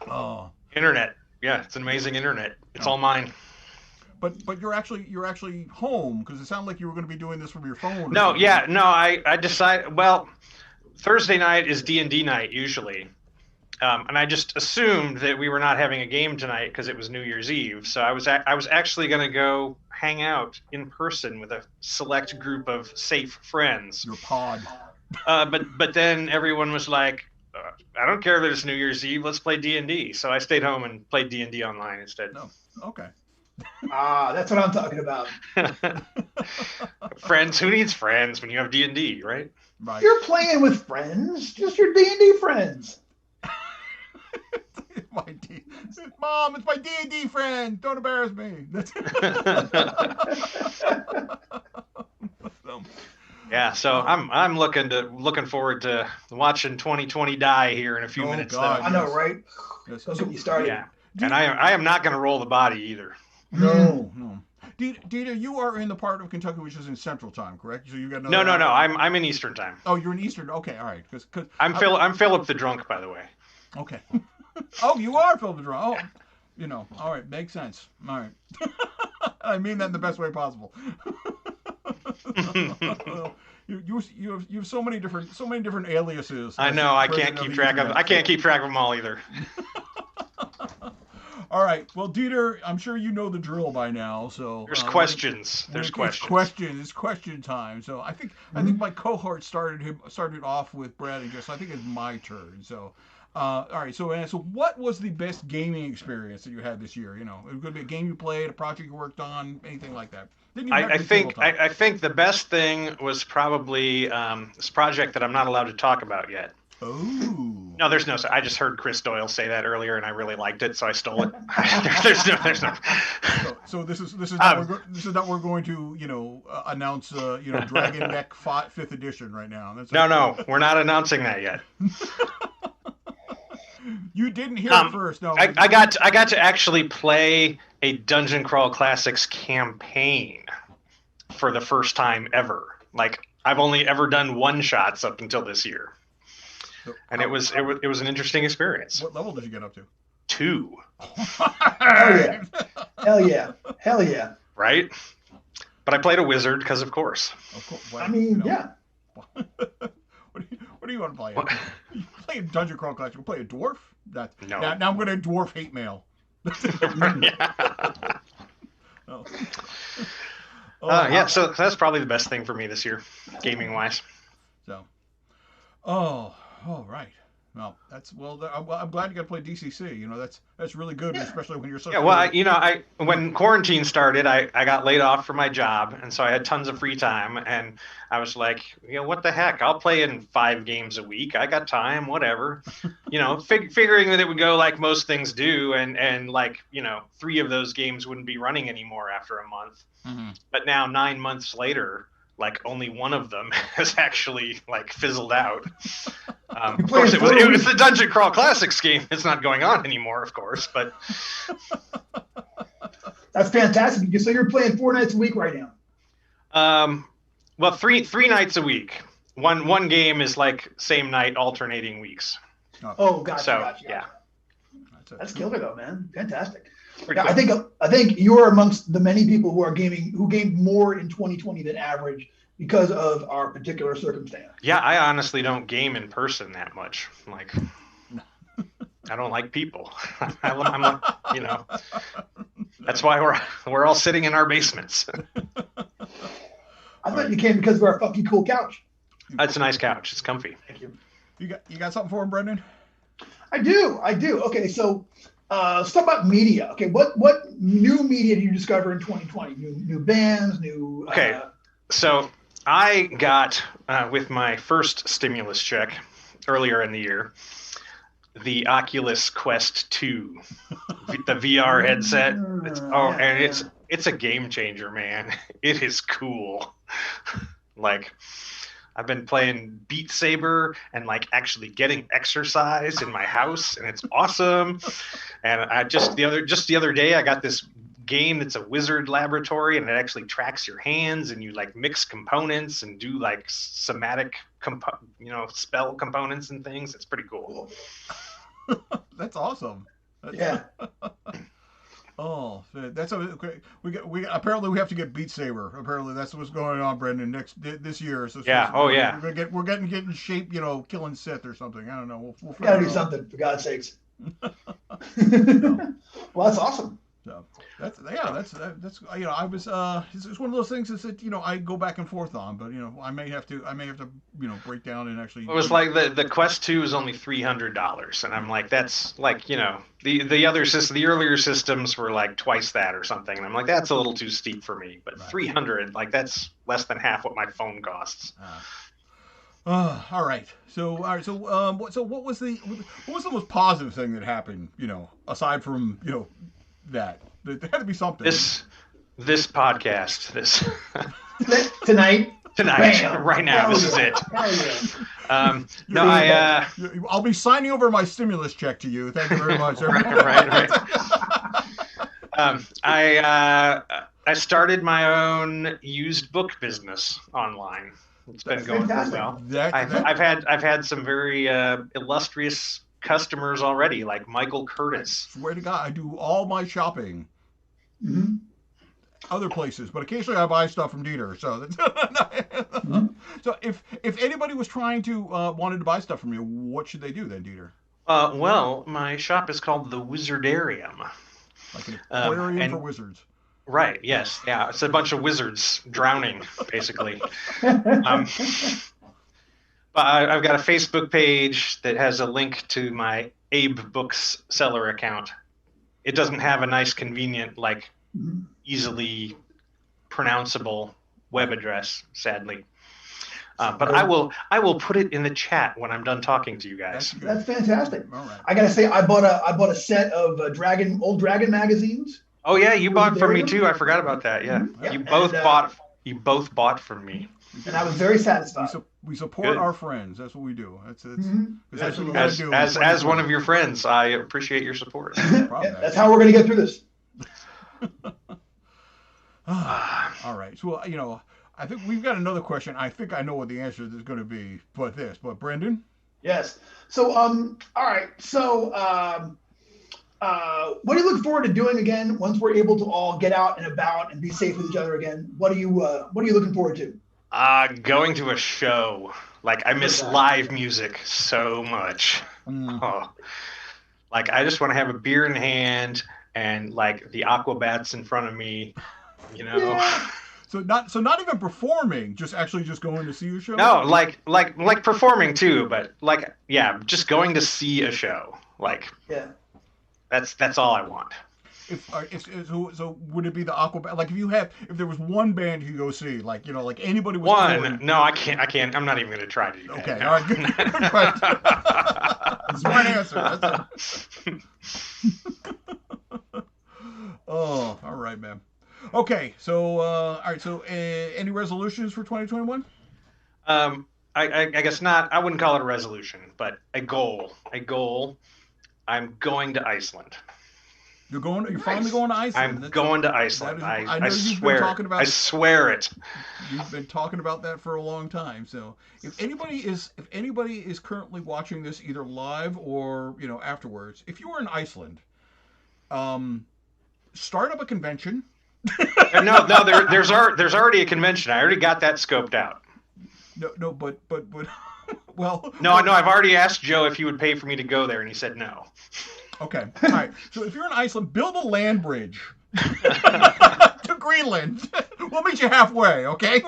Oh. Internet. Yeah, it's an amazing internet. It's all mine. But you're actually home, because it sounded like you were going to be doing this from your phone. No, I decided. Well, Thursday night is D&D night usually, and I just assumed that we were not having a game tonight because it was New Year's Eve. So I was actually going to go hang out in person with a select group of safe friends. Your pod. But then everyone was like, I don't care that it's New Year's Eve. Let's play D&D. So I stayed home and played D&D online instead. No. Okay. That's what I'm talking about. Friends. Who needs friends when you have D&D, right? Right. You're playing with friends, just your D&D friends. Mom, it's my D&D friend. Don't embarrass me. Yeah, so I'm looking forward to watching 2020 die here in a few minutes. God, I know, right? Yes. Don't get me started. Yeah, and I am not going to roll the body either. No. Dieter, you are in the part of Kentucky which is in Central Time, correct? So you got No. I'm in Eastern Time. Oh, you're in Eastern. Okay, all right. Because I'm Philip the Drunk, by the way. Okay. Oh, you are Philip the Drunk. Oh, all right, makes sense. All right. I mean that in the best way possible. You have so many different aliases. I know. I can't keep track of them all either. All right. Well, Dieter, I'm sure you know the drill by now. So there's questions. It's question time. So I think my cohort started off with Brad and Jess. So I think it's my turn. So. All right. So what was the best gaming experience that you had this year? It could be a game you played, a project you worked on, anything like that. I think the best thing was probably this project that I'm not allowed to talk about yet. Oh. No, there's no. I just heard Chris Doyle say that earlier, and I really liked it, so I stole it. there's no. So this is not we're going to announce Dragon Neck 5th edition right now. No, we're not announcing that yet. You didn't hear it first. No, I got to actually play a Dungeon Crawl Classics campaign for the first time ever. Like, I've only ever done one shots up until this year, and it was an interesting experience. What level did you get up to? 2. Hell yeah! Right, but I played a wizard because, of course. Well, I mean, yeah. What do you want to play? You play a Dungeon Crawl Classic. You play a dwarf? No. Now I'm going to dwarf hate mail. So that's probably the best thing for me this year, gaming wise. So, right. Well, I'm glad you got to play DCC. That's really good, especially when you're so. Yeah, well, when quarantine started, I got laid off from my job, and so I had tons of free time, and I was like, what the heck? I'll play in 5 games a week. I got time, whatever. Figuring that it would go like most things do, and 3 of those games wouldn't be running anymore after a month. Mm-hmm. But now 9 months later, like only one of them has actually like fizzled out. Of course, it was the Dungeon Crawl Classics game. It's not going on anymore, of course, but that's fantastic. So you're playing 4 nights a week right now. Well, three nights a week. One game is like same night, alternating weeks. Oh, gotcha. Yeah, that's killer though, man. Fantastic. Cool. I think you're amongst the many people who gamed more in 2020 than average because of our particular circumstance. Yeah, I honestly don't game in person that much. Like, I don't like people. I'm that's why we're all sitting in our basements. I thought you came because of our fucking cool couch. That's a nice couch. It's comfy. Thank you. You got something for him, Brendan? I do. Okay, so let's talk about media. Okay, what new media did you discover in 2020? New bands, new. Okay, so I got with my first stimulus check earlier in the year, the Oculus Quest 2, the VR headset. It's a game changer, man. It is cool. Like, I've been playing Beat Saber and like actually getting exercise in my house, and it's awesome. And I just the other day I got this game that's a wizard laboratory, and it actually tracks your hands, and you like mix components and do like somatic spell components and things. It's pretty cool. That's awesome. Yeah. Oh, that's okay. We apparently we have to get Beat Saber. Apparently that's what's going on, Brendan, this year. So Yeah. Oh yeah. We're getting in shape. Killing Sith or something. I don't know. We'll Gotta figure do it out. something, for God's sakes. Well, that's awesome. So that's I was it's one of those things that I go back and forth on, but I may have to break down and actually. It was like the Quest 2 is only $300, and I'm like, that's like the other system, the earlier systems were like twice that or something, and I'm like, that's a little too steep for me. But Right. 300, like that's less than half what my phone costs. All right. So what was the most positive thing that happened? Aside from that, there had to be something. This podcast, Tonight. Bam. Right now, Hell this yeah. is it. Hell yeah. I'll be signing over my stimulus check to you. Thank you very much. right. I started my own used book business online. It's been That's going pretty fantastic. well. I've had some very illustrious customers already, like Michael Curtis. Swear to God, I do all my shopping Mm-hmm. other places, but occasionally I buy stuff from Dieter. So that's So if anybody was trying to wanted to buy stuff from you, what should they do then, Dieter? Well, my shop is called the Wizardarium. Like an aquarium for wizards. Right. Yes. Yeah. It's a bunch of wizards drowning, basically. But I've got a Facebook page that has a link to my Abe Books seller account. It doesn't have a nice, convenient, like easily pronounceable web address, sadly. But I will put it in the chat when I'm done talking to you guys. That's fantastic. All right. I gotta say, I bought a set of old Dragon magazines. Oh yeah, you bought from me too. I forgot about that. Yeah, Yeah. you both bought from me. And I was very satisfied. We support Good. our friends. That's what we do. That's what you gotta As do. as one of your friends, I appreciate your support. That's how we're gonna get through this. All right. So I think we've got another question. I think I know what the answer is going to be, but Brendan. Yes. So all right. So what are you looking forward to doing again once we're able to all get out and about and be safe with each other again? What are you looking forward to? Going to a show. Like, I miss live music so much. Oh. Like, I just want to have a beer in hand and like the Aquabats in front of me, Yeah. So not even performing, just going to see a show. No, like performing too, but like, yeah, just going to see a show. Like, Yeah. that's all I want. So would it be the Aquabat? Like if there was one band you go see, like anybody was One. touring. No, I can't. I'm not even going to try to do that. Okay, No. all right, good. Right. Smart answer. That's it. Oh, all right, man. Okay, so all right. So any resolutions for 2021? I guess not. I wouldn't call it a resolution, but a goal. I'm going to Iceland. You're finally going to Iceland. I'm going to Iceland. I know I you've swear. been talking about. I swear it. You've been talking about that for a long time. So if anybody is currently watching this either live or afterwards, if you were in Iceland, start up a convention. No, there's already a convention. I already got that scoped out. No, but well. No, I've already asked Joe if he would pay for me to go there, and he said no. Okay, all right. So if you're in Iceland, build a land bridge to Greenland. We'll meet you halfway, okay?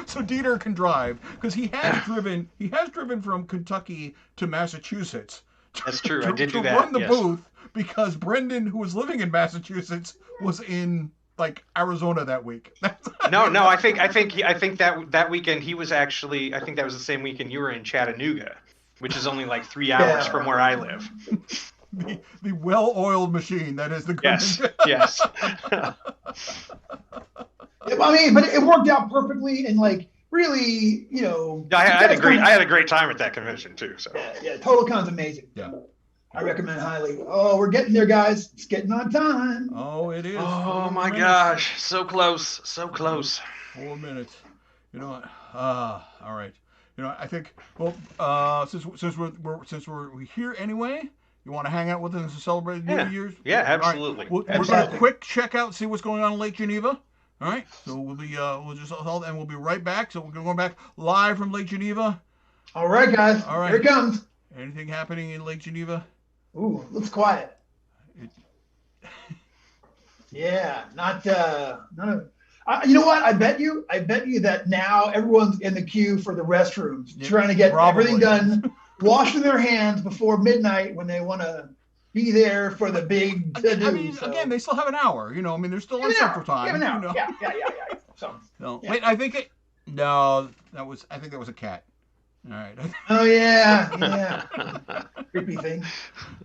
So Dieter can drive because he has driven from Kentucky to Massachusetts. That's true. I did do to that. run the yes. booth because Brendan, who was living in Massachusetts, was in like Arizona that week. No. I think that weekend he was actually. I think that was the same weekend you were in Chattanooga, which is only like 3 hours from where I live. The well-oiled machine that is the Yes. Yes. I mean, but it worked out perfectly, and like really, I had a great time at that convention too. So yeah, TotalCon's amazing. Yeah. I recommend highly. Oh, we're getting there, guys. It's getting on time. Oh, it is. Oh 4 my minutes. gosh, so close, so close. 4 minutes. You know what? All right. I think since we're here anyway, You want to hang out with us and celebrate New Year's? Yeah, All right. absolutely. We're going to quick check out, see what's going on in Lake Geneva. All right. So we'll be right back. So we're going back live from Lake Geneva. All right, guys. All right. Here it comes. Anything happening in Lake Geneva? Ooh, looks quiet. Yeah, not a. You know what? I bet you that now everyone's in the queue for the restrooms, trying to get everything done, washing their hands before midnight when they want to be there for the big to-do. I mean, again, they still have an hour. You know, I mean, they're still on Central Time. Have an hour. You know? Yeah. So, yeah. Wait, I think that was a cat. All right. Oh yeah. Creepy thing.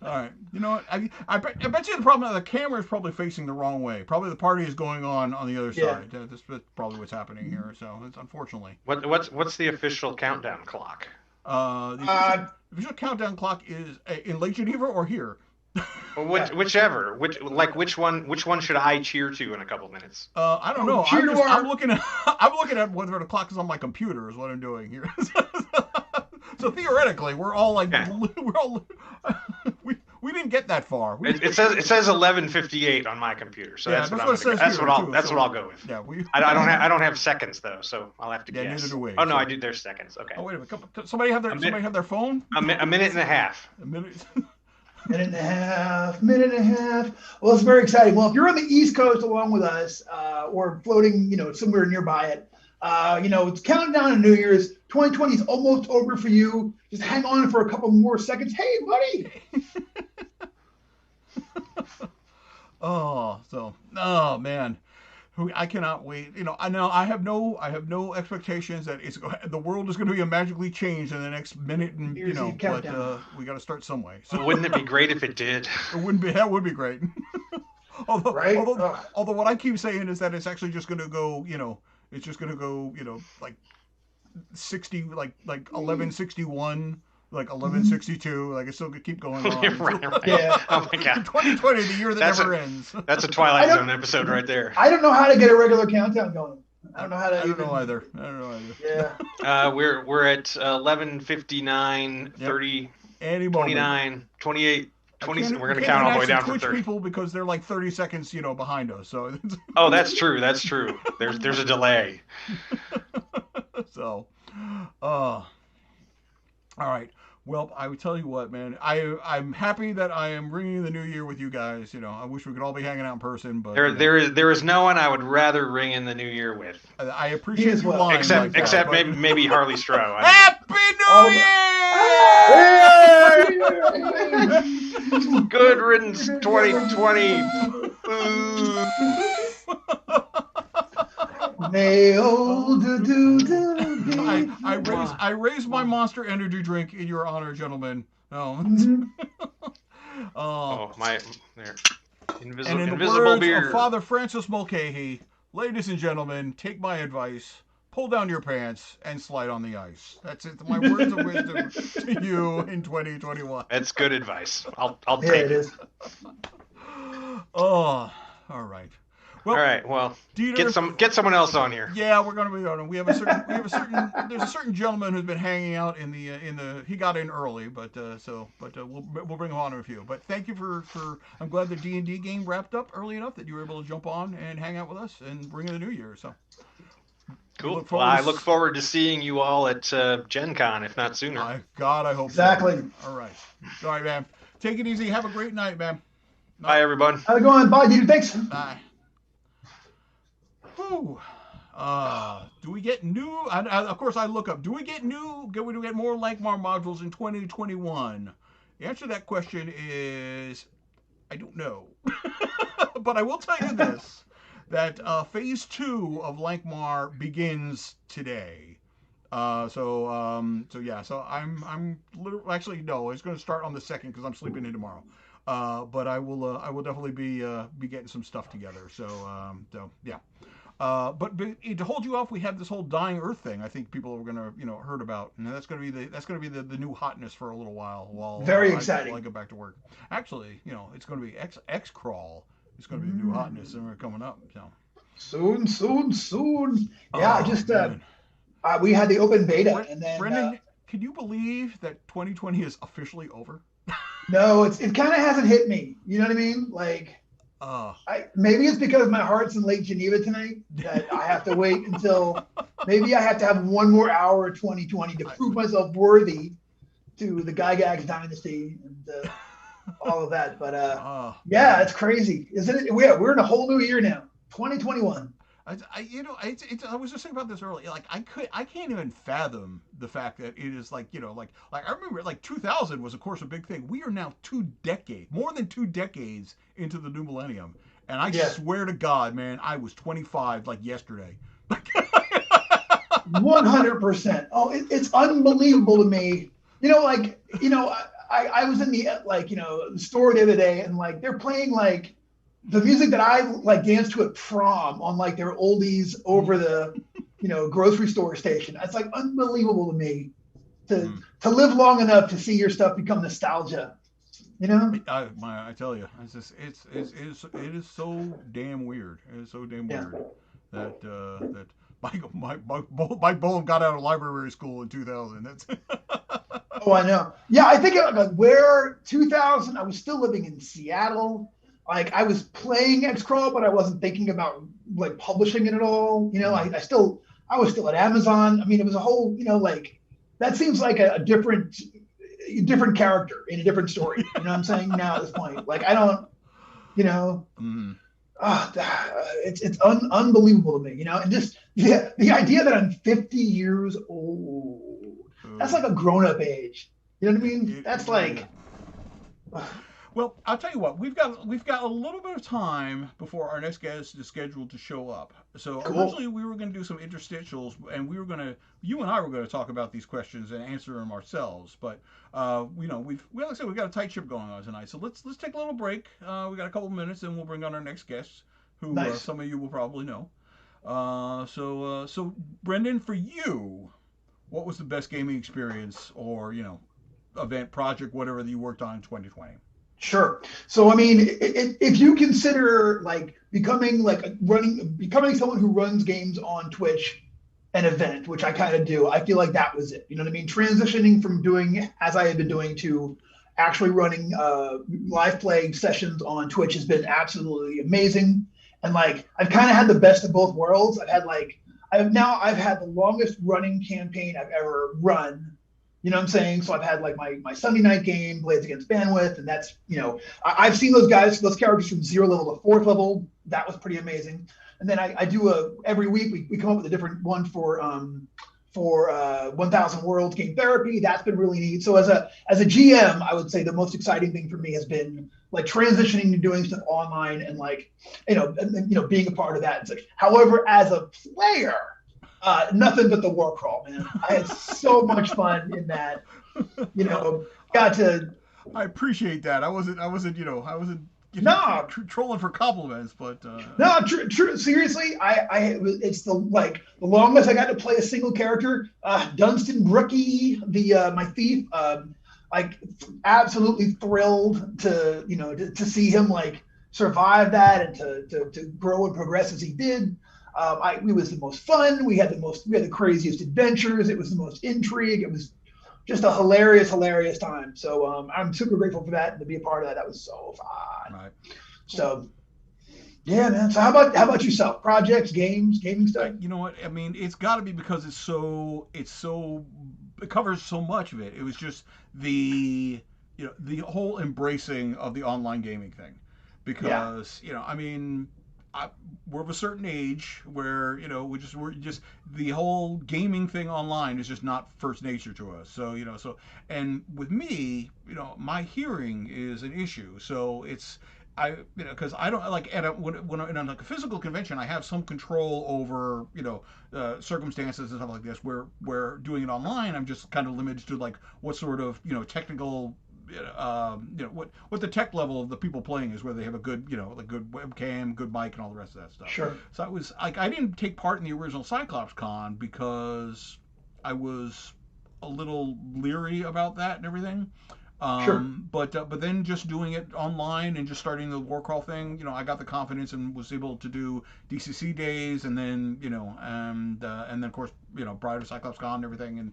All right. You know what? I bet you the problem is the camera is probably facing the wrong way. Probably the party is going on the other side. That's probably what's happening here. So it's unfortunately. What's the official countdown clock? The official countdown clock is in Lake Geneva or here. Whichever. Which one should I cheer to in a couple minutes? I don't know. I'm looking at whether the clock is on my computer is what I'm doing here. So theoretically, we're all like we didn't get that far. It says 11:58 on my computer, so that's what I'll go with. Yeah, I don't have seconds though, so I'll have to guess. Neither do we. Oh no, I do. There's seconds. Okay. Oh wait a minute. Somebody have their phone. A minute and a half. A minute. Minute and a half. Well, it's very exciting. Well, if you're on the East Coast along with us, or floating, somewhere nearby it, it's counting down to New Year's. 2020 is almost over for you. Just hang on for a couple more seconds. Hey, buddy. Oh man, I cannot wait. I have no expectations that the world is going to be magically changed in the next minute, and but we got to start some way. So. Wouldn't it be great if it did? That would be great. Although what I keep saying is that it's actually just going to go. It's just going to go. Like 60, like 1161. Like 1162, like it's still gonna keep going on. right. Yeah. Oh my God. 2020, the year that never ends. That's a Twilight Zone episode right there. I don't know how to get a regular countdown going. I don't know how to. I don't know either. Yeah. We're at 11:59, 30, 29, 28, 20. We're gonna count all the way down from 30. People because they're like 30 seconds, behind us. So. Oh, that's true. That's true. There's a delay. So, all right. Well, I would tell you what, man. I'm happy that I am ringing the new year with you guys. I wish we could all be hanging out in person, but there is no one I would rather ring in the new year with. I appreciate you lying. Except maybe Harley Stroh. Happy New Year! Good riddance, 2020. I raised my Monster Energy drink in your honor, gentlemen. Oh, there. Invisible beer. Of Father Francis Mulcahy, ladies and gentlemen, take my advice. Pull down your pants and slide on the ice. That's it. My words of wisdom to you in 2021. That's good advice. I'll take it. Oh, all right. Well, all right. Well, Dieter, get someone else on here. Yeah, we're going to be on. There's a certain gentleman who's been hanging out in the. He got in early, but we'll bring him on in a few. But thank you for. I'm glad the D&D game wrapped up early enough that you were able to jump on and hang out with us and bring in the new year. So. Cool. I look forward to seeing you all at Gen Con, if not sooner. My God, I hope exactly. So. All right. All right, man. Take it easy. Have a great night, man. Bye, everyone. How's it going? Bye, dude. Thanks. Bye. Whew. Do we get new? Of course, I look up. Do we get more Lankmar modules in 2021? The answer to that question is I don't know. But I will tell you this. That phase 2 of Lankmar begins today. So I'm literally, actually no, it's going to start on the 2nd because I'm sleeping in tomorrow. But I will definitely be getting some stuff together. So yeah. But to hold you off, we have this whole Dying Earth thing. I think people are gonna heard about, and that's gonna be the new hotness for a little while. Very exciting. While I go back to work. Actually, it's gonna be X Crawl. It's going to be the new hotness, and we're coming up. So Soon. Yeah, we had the open beta, and then Brendan, can you believe that 2020 is officially over? No, it kind of hasn't hit me. You know what I mean? Like, maybe it's because my heart's in Lake Geneva tonight that I have to wait until maybe I have to have one more hour of 2020 to prove myself worthy to the Gygax dynasty and all of that. But yeah, it's crazy, isn't it? We're in a whole new year now, 2021. I was just thinking about this earlier. Like I can't even fathom the fact that it is like I remember like 2000 was of course a big thing. We are now more than 2 decades into the new millennium, and I swear to God, man, I was 25 like yesterday. 100%. Oh, it's unbelievable to me. I was in the store the other day, and like they're playing like the music that I like danced to at prom on like their oldies over the grocery store station. It's like unbelievable to me to live long enough to see your stuff become nostalgia. I tell you, it is so damn weird. It is so damn weird that Mike Bowen got out of library school in 2000. That's Oh, I know. Yeah, I think like where 2000, I was still living in Seattle. Like I was playing X-Crawl, but I wasn't thinking about like publishing it at all. I was still at Amazon. I mean, it was a whole, like that seems like a different character in a different story. You know what I'm saying? Now at this point, like I don't, it's unbelievable to me, and just the idea that I'm 50 years old, that's like a grown-up age. You know what I mean? That's like. Well, I'll tell you what, we've got a little bit of time before our next guest is scheduled to show up. So cool. Originally we were going to do some interstitials, and you and I were going to talk about these questions and answer them ourselves. But like I said, we've got a tight ship going on tonight. So let's take a little break. We got a couple of minutes, and we'll bring on our next guest, who nice. Some of you will probably know. So Brendan, for you, what was the best gaming experience or event, project, whatever that you worked on in 2020? Sure. So, I mean, if you consider like becoming someone who runs games on Twitch an event, which I kind of do, I feel like that was it. You know what I mean? Transitioning from doing as I had been doing to actually running live play sessions on Twitch has been absolutely amazing. And like, I've kind of had the best of both worlds. I've had the longest running campaign I've ever run. You know what I'm saying? So I've had like my Sunday night game, Blades Against Bandwidth, and that's, I've seen those characters from 0 level to 4th level. That was pretty amazing. And then I do every week we come up with a different one for 1000 Worlds Game Therapy. That's been really neat. So as a GM, I would say the most exciting thing for me has been like transitioning to doing stuff online and like, being a part of that. It's like, however, as a player, nothing but the war crawl, man. I had so much fun in that. Got to. I appreciate that. I wasn't trolling for compliments, but no, true. Seriously, it's the longest I got to play a single character. Dunstan Brookie, my thief. Like absolutely thrilled to see him like survive that and to grow and progress as he did. It was the most fun. We had the craziest adventures. It was the most intrigue. It was just a hilarious time. So I'm super grateful for that and to be a part of that. That was so fun. Right. So yeah, man. So how about yourself? Projects, games, gaming stuff? You know what? I mean, it's got to be because it covers so much of it. It was just the whole embracing of the online gaming thing, because I mean. We're of a certain age where we're just the whole gaming thing online is just not first nature to us. So and with me, my hearing is an issue. So it's because I don't like when in like a physical convention, I have some control over circumstances and stuff like this. Where doing it online, I'm just kind of limited to like what sort of technical. What the tech level of the people playing is, where they have a good, good webcam, good mic, and all the rest of that stuff. Sure. So I didn't take part in the original Cyclops Con because I was a little leery about that and everything. Sure. But then just doing it online and just starting the war crawl thing, I got the confidence and was able to do DCC days, and then and then of course Bride of Cyclops Con and everything, and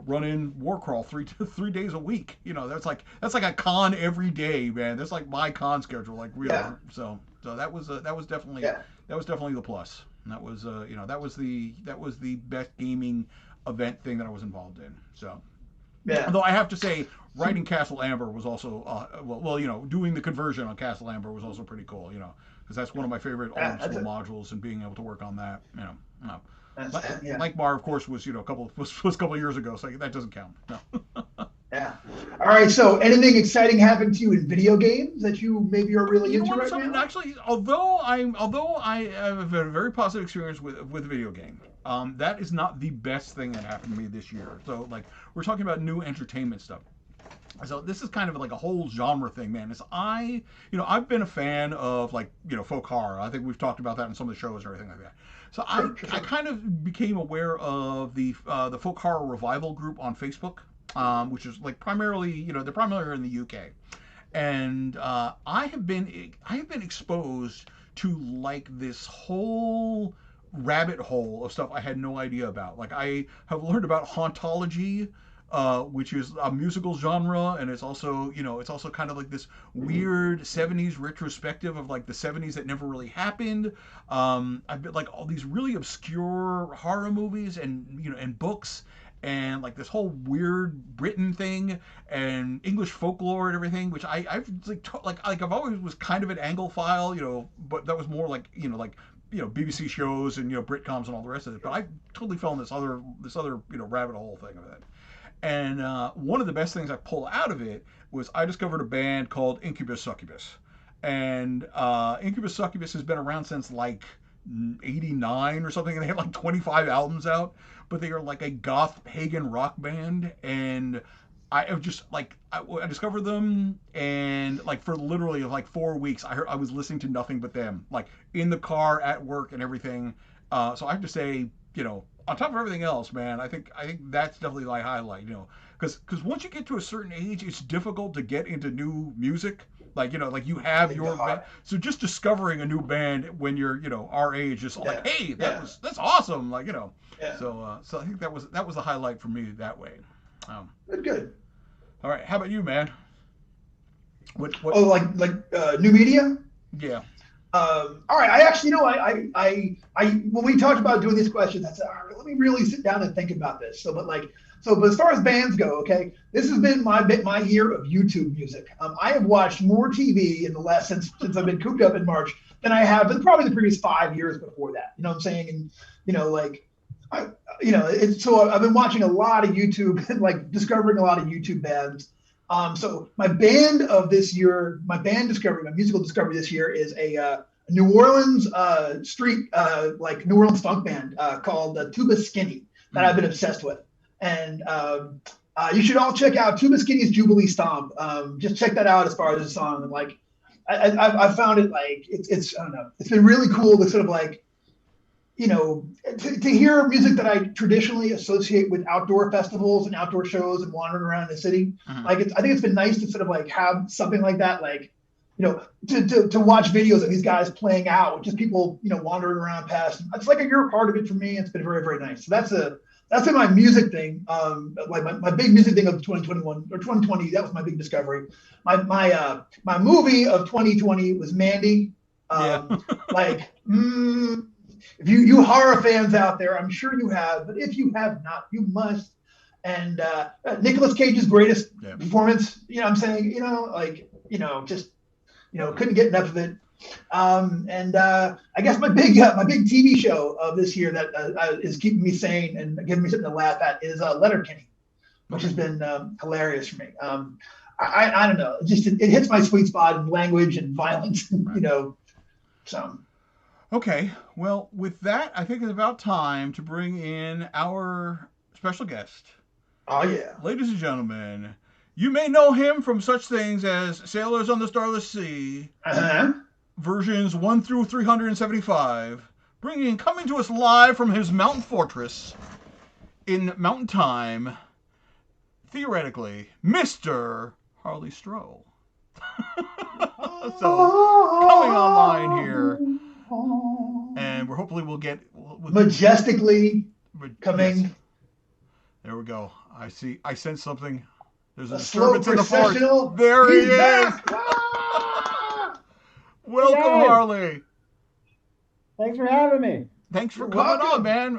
run in war crawl 3 days a week. That's like a con every day, man. That's like my con schedule, like really. Yeah. So that was definitely the plus. And that was that was the best gaming event thing that I was involved in. So. Yeah. Although I have to say, writing Castle Amber was also, doing the conversion on Castle Amber was also pretty cool, because that's one of my favorite old school modules, and being able to work on that, Mar, of course, was a couple years ago, so that doesn't count. No. Yeah. All right. So, anything exciting happened to you in video games that you maybe are really into right now? Actually, although I have a very positive experience with video game, that is not the best thing that happened to me this year. So, like, we're talking about new entertainment stuff. So this is kind of like a whole genre thing, man. I've been a fan of folk horror. I think we've talked about that in some of the shows and everything like that. So sure. I kind of became aware of the folk horror revival group on Facebook, which is primarily, they're primarily in the UK, and I have been exposed to this whole rabbit hole of stuff I had no idea about. I have learned about hauntology, which is a musical genre, and it's also kind of like this weird 70s retrospective of the 70s that never really happened. I've been all these really obscure horror movies and books, and this whole weird Britain thing and English folklore and everything, which I've I've always was kind of an Anglophile, but that was more BBC shows and Britcoms and all the rest of it. But I totally fell in this other rabbit hole thing of it. And one of the best things I pulled out of it was I discovered a band called Incubus Succubus. And Incubus Succubus has been around since 89 or something, and they have 25 albums out. But they are a goth pagan rock band, and I have just I discovered them, and for literally 4 weeks I was listening to nothing but them, in the car, at work, and everything. So I have to say, on top of everything else, man, I think that's definitely my highlight, because once you get to a certain age, it's difficult to get into new music. You have your band. So just discovering a new band when you're, our age, is hey, that's awesome. Yeah. So I think that was the highlight for me that way. Good. All right. How about you, man? What? Oh, new media? Yeah. All right. I actually, I when we talked about doing these questions, I said, all right, let me really sit down and think about this. But as far as bands go, okay, this has been my year of YouTube music. I have watched more TV in the last since I've been cooped up in March than I have in probably the previous 5 years before that. You know what I'm saying? And so I've been watching a lot of YouTube and discovering a lot of YouTube bands. So my band of this year, my musical discovery this year is a New Orleans New Orleans funk band called Tuba Skinny that I've been obsessed with. And you should all check out Tuba Skinny's Jubilee Stomp. Just check that out as far as the song. And I found it it's I don't know. It's been really cool to sort of to hear music that I traditionally associate with outdoor festivals and outdoor shows and wandering around the city. Mm-hmm. I think it's been nice to sort of have something like that, to watch videos of these guys playing out with just people, wandering around past. It's like a year part of it for me. It's been very, very nice. So that's been my music thing. My big music thing of 2021 or 2020. That was my big discovery. My movie of 2020 was Mandy. If you horror fans out there, I'm sure you have, but if you have not, you must. And Nicolas Cage's greatest performance, I'm saying, couldn't get enough of it. And I guess my big TV show of this year that is keeping me sane and giving me something to laugh at is Letterkenny, which has been hilarious for me. I don't know, it hits my sweet spot in language and violence, so. Okay, well, with that, I think it's about time to bring in our special guest. Oh, yeah. Ladies and gentlemen, you may know him from such things as Sailors on the Starless Sea, versions 1 through 375, coming to us live from his mountain fortress in Mountain Time, theoretically, Mr. Harley Stroh. So coming online here, and hopefully we'll get majestically coming. Yes. There we go. I sense something. There's a slow disturbance in the force. processional. There he He's is. back. Welcome, Hey, guys. Harley. Thanks for having me. Thanks for You're coming welcome. on, man.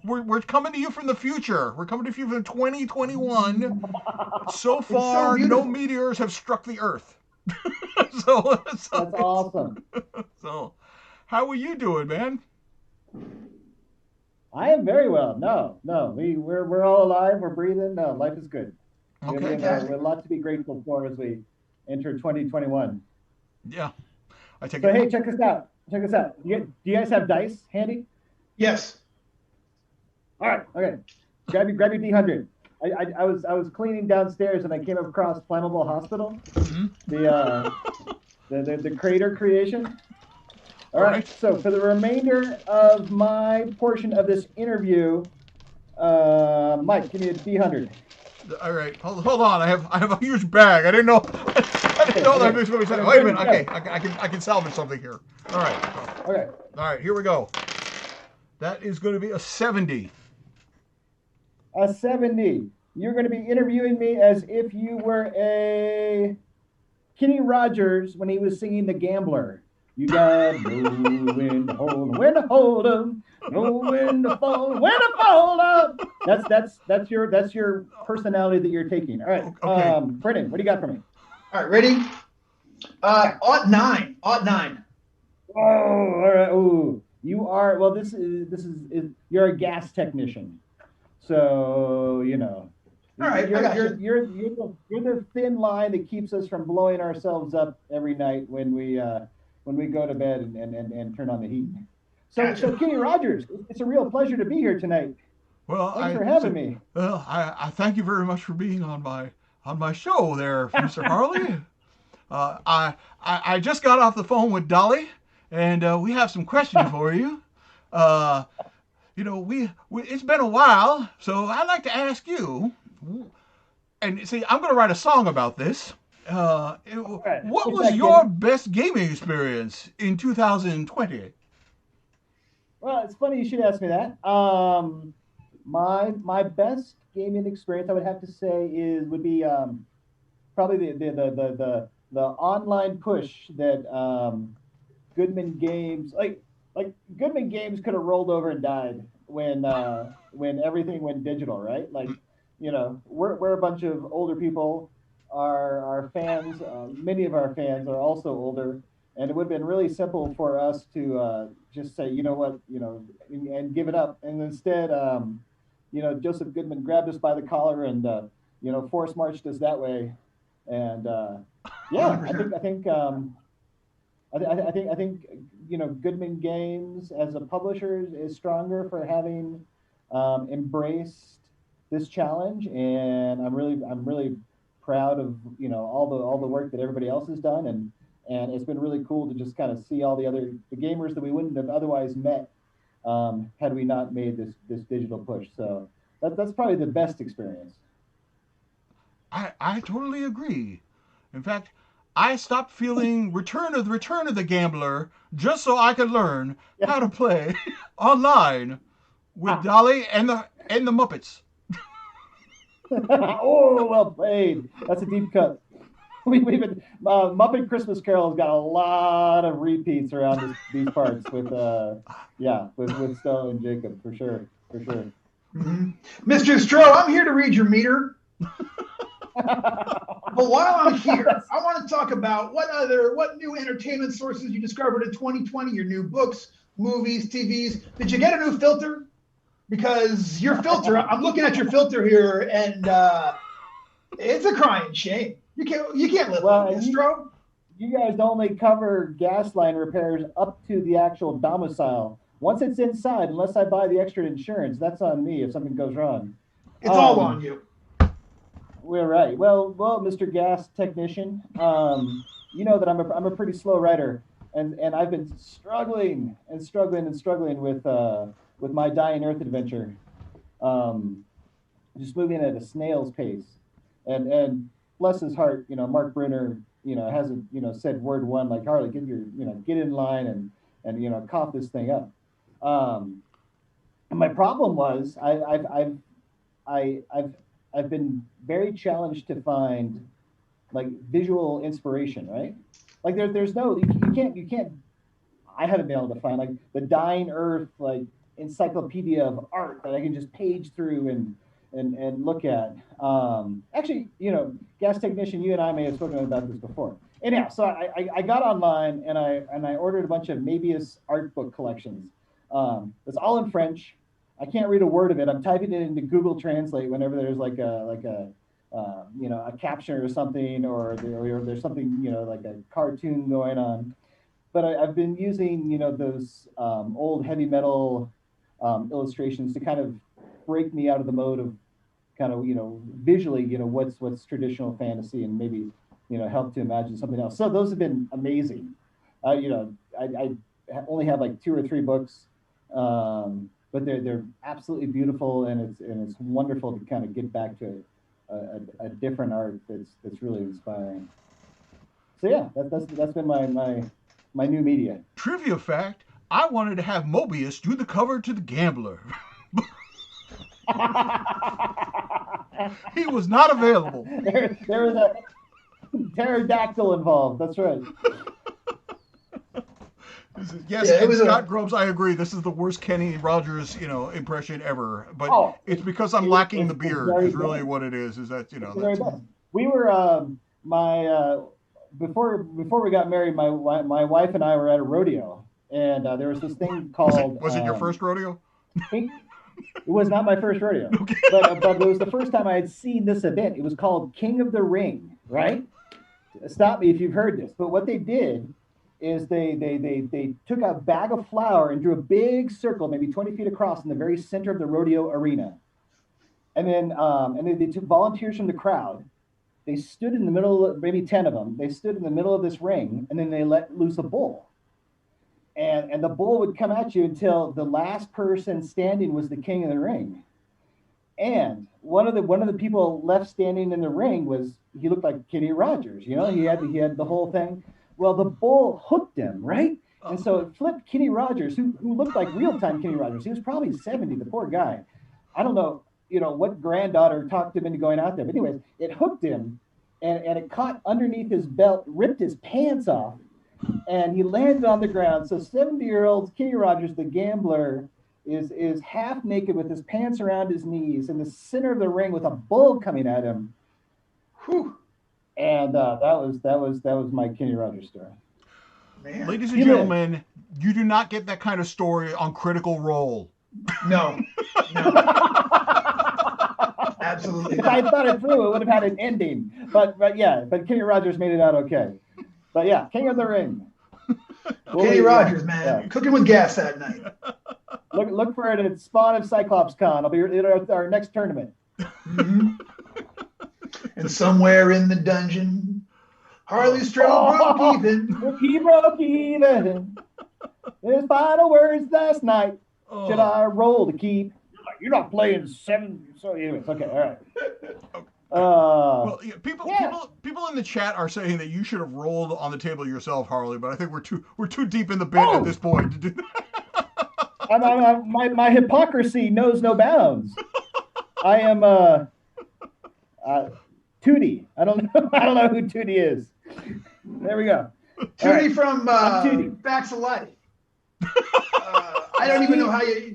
We're coming to you from the future. We're coming to you from 2021. So far, no beautiful. meteors have struck the Earth. so That's awesome. So, how are you doing, man? I am very well. No, we're all alive. We're breathing. No, life is good. Okay. We have a lot to be grateful for as we enter 2021. Yeah. I take So it. hey, check this out. Do you guys have dice handy? Yes. All right. Okay. Grab your D100. I was cleaning downstairs and I came across Flammable Hospital, the crater creation. All right. So for the remainder of my portion of this interview, Mike, give me a D100. All right, hold on. I have a huge bag. I didn't know. I didn't know that was going to be. Wait a minute. Okay, I can salvage something here. All right. Okay. All right. Here we go. That is going to be a 70. A 70. You're going to be interviewing me as if you were a Kenny Rogers when he was singing The Gambler. You got no when to hold 'em, no when to fold 'em. That's your personality that you're taking. All right, Okay. Brennan, what do you got for me? All right, ready? Ought nine. Oh, all right. Ooh, you are. Well, this is you're a gas technician, so you know. All right, I got you. You're the thin line that keeps us from blowing ourselves up every night when we go to bed and turn on the heat. So Kenny Rogers, it's a real pleasure to be here tonight. Well, Thanks for having me. Well, I thank you very much for being on my show there, Mr. Harley. I just got off the phone with Dolly, and we have some questions for you. You know, we it's been a while, so I'd like to ask you. And see, I'm going to write a song about this. What was your best gaming experience in 2020? Well, it's funny you should ask me that. My best gaming experience, I would have to say, would be probably the online push that Goodman Games like Goodman Games could have rolled over and died when everything went digital, right? Like, you know, we're a bunch of older people. Our fans, many of our fans are also older, and it would have been really simple for us to just say, you know what, you know, and give it up. And instead, you know, Joseph Goodman grabbed us by the collar and you know, force marched us that way. And yeah, I think you know, Goodman Games as a publisher is stronger for having embraced this challenge, and I'm really proud of, you know, all the work that everybody else has done, and it's been really cool to just kind of see all the gamers that we wouldn't have otherwise met had we not made this digital push. So that's probably the best experience. I totally agree. In fact, I stopped feeling Return of the Gambler just so I could learn how to play online with Dolly and the Muppets. Oh, well played. That's a deep cut. We've been Muppet Christmas Carol has got a lot of repeats around these parts with Stella and Jacob for sure. Mm-hmm. Mr. Stroh, I'm here to read your meter. But while I'm here, I want to talk about what new entertainment sources you discovered in 2020, your new books, movies, TVs. Did you get a new filter? Because your filter, I'm looking at your filter here, and it's a crying shame. You can't live like this, Stroh. You guys only cover gas line repairs up to the actual domicile. Once it's inside, unless I buy the extra insurance, that's on me if something goes wrong. It's all on you. We're right. Well, Mr. Gas Technician, you know that I'm a pretty slow writer, and I've been struggling with my Dying Earth adventure, just moving at a snail's pace, and bless his heart, Mark Brunner, hasn't, said word one like, Harley, get in line and cough this thing up. And my problem was I've been very challenged to find like visual inspiration, right? Like there's no, you can't, I haven't been able to find like the Dying Earth, like encyclopedia of art that I can just page through and look at. Actually, Gas Technician, you and I may have spoken about this before. Anyhow, so I got online and I ordered a bunch of Mabius art book collections. It's all in French. I can't read a word of it. I'm typing it into Google Translate whenever there's like a caption or something, or there's something, like a cartoon going on. But I've been using, those old heavy metal illustrations to kind of break me out of the mode of kind of, visually, what's traditional fantasy, and maybe, help to imagine something else. So those have been amazing. I only have like 2 or 3 books, but they're absolutely beautiful, and it's wonderful to kind of get back to a different art that's really inspiring. So yeah, that's been my new media. Trivia fact: I wanted to have Mobius do the cover to The Gambler. He was not available. There was a pterodactyl involved. That's right. Yes, yeah, Scott Groves, I agree. This is the worst Kenny Rogers, impression ever. But it's because I'm lacking the beard. Is really what it is. Is that we were before we got married, my wife and I were at a rodeo, and there was this thing called. Was it your first rodeo? It was not my first rodeo, okay. but it was the first time I had seen this event. It was called King of the Ring, right? Stop me if you've heard this. But what they did is they took a bag of flour and drew a big circle, maybe 20 feet across, in the very center of the rodeo arena. And then they took volunteers from the crowd. They stood in the middle, maybe 10 of them. They stood in the middle of this ring, and then they let loose a bull. And the bull would come at you until the last person standing was the king of the ring. And one of the people left standing in the ring he looked like Kenny Rogers. He had the whole thing. Well, the bull hooked him, right? And so it flipped Kenny Rogers, who looked like real-time Kenny Rogers. He was probably 70, the poor guy. I don't know, what granddaughter talked him into going out there. But anyways, it hooked him, and it caught underneath his belt, ripped his pants off, and he landed on the ground. So 70-year-old Kenny Rogers, the gambler, is half naked with his pants around his knees in the center of the ring with a bull coming at him. Whew. And that was my Kenny Rogers story. Man. Ladies and gentlemen, you do not get that kind of story on Critical Role. No. Absolutely. If I thought it through, it would have had an ending. But Kenny Rogers made it out okay. But yeah, King of the Ring. Kenny Rogers, man, yeah. Cooking with gas that night. Look for it at Spawn of Cyclops Con. I'll be at our next tournament. Mm-hmm. And somewhere in the dungeon, Harley Stroh broke even. He broke even. His final words last night. Should I roll to keep? You're not playing 7. So anyways, okay, all right. Well, yeah, people in the chat are saying that you should have rolled on the table yourself, Harley. But I think we're too deep in the bit at this point to do that. My hypocrisy knows no bounds. I am Tootie. I don't know who Tootie is. There we go. Tootie right. From Tootie. Facts of Life. I don't even know how you.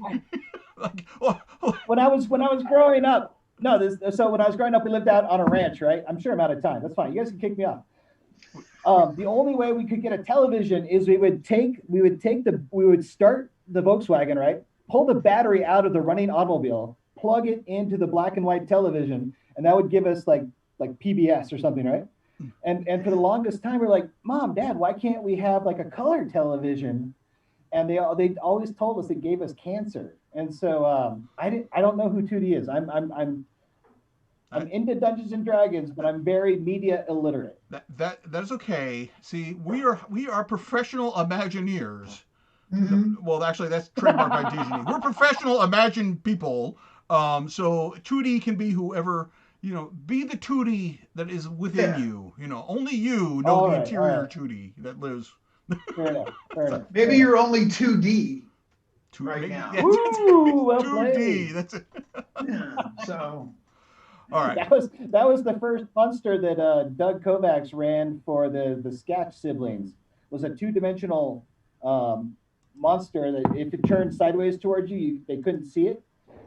When I was growing up, so when I was growing up, we lived out on a ranch, right? I'm sure I'm out of time. That's fine. You guys can kick me off. The only way we could get a television is we would start the Volkswagen, right? Pull the battery out of the running automobile, plug it into the black and white television, and that would give us like PBS or something, right? And for the longest time, we're like, Mom, Dad, why can't we have like a color television? And they always told us it gave us cancer. And so I don't know who Tootie is. I'm into Dungeons and Dragons, but I'm very media illiterate. That is okay. See, we are professional Imagineers. Mm-hmm. Well, actually, that's trademarked by Disney. We're professional Imagine people. So Tootie can be whoever be the Tootie that is within you. Only you know the interior Tootie that lives. Fair enough. Fair enough. Maybe you're only 2D Right now. Yeah, Woo, well 2D. played. That's it. Yeah, so. All right. That was the first monster that Doug Kovacs ran for the Sketch siblings. It was a 2-dimensional monster that if it turned sideways towards you, they couldn't see it,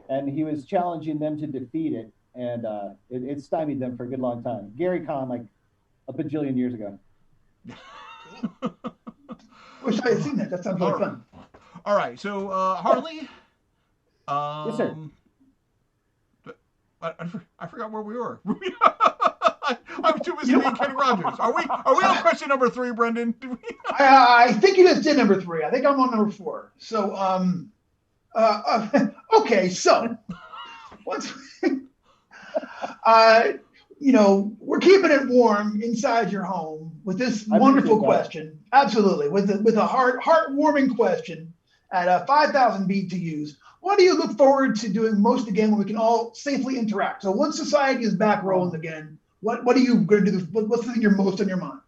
and he was challenging them to defeat it, and it stymied them for a good long time. Gary Kahn, like a bajillion years ago. Wish I had seen that. That sounds really fun. All right, so Harley. Yes, sir. I forgot where we were. I'm too busy being Kenny Rogers. Are we on question number 3, Brendan? I think you just did number 3. I think I'm on number 4. So okay. So once we're keeping it warm inside your home with this wonderful question. Absolutely, with a heartwarming question at 5,000 BTUs. What do you look forward to doing most of the game when we can all safely interact? So once society is back rolling again, what are you going to do? What's the thing you're most on your mind?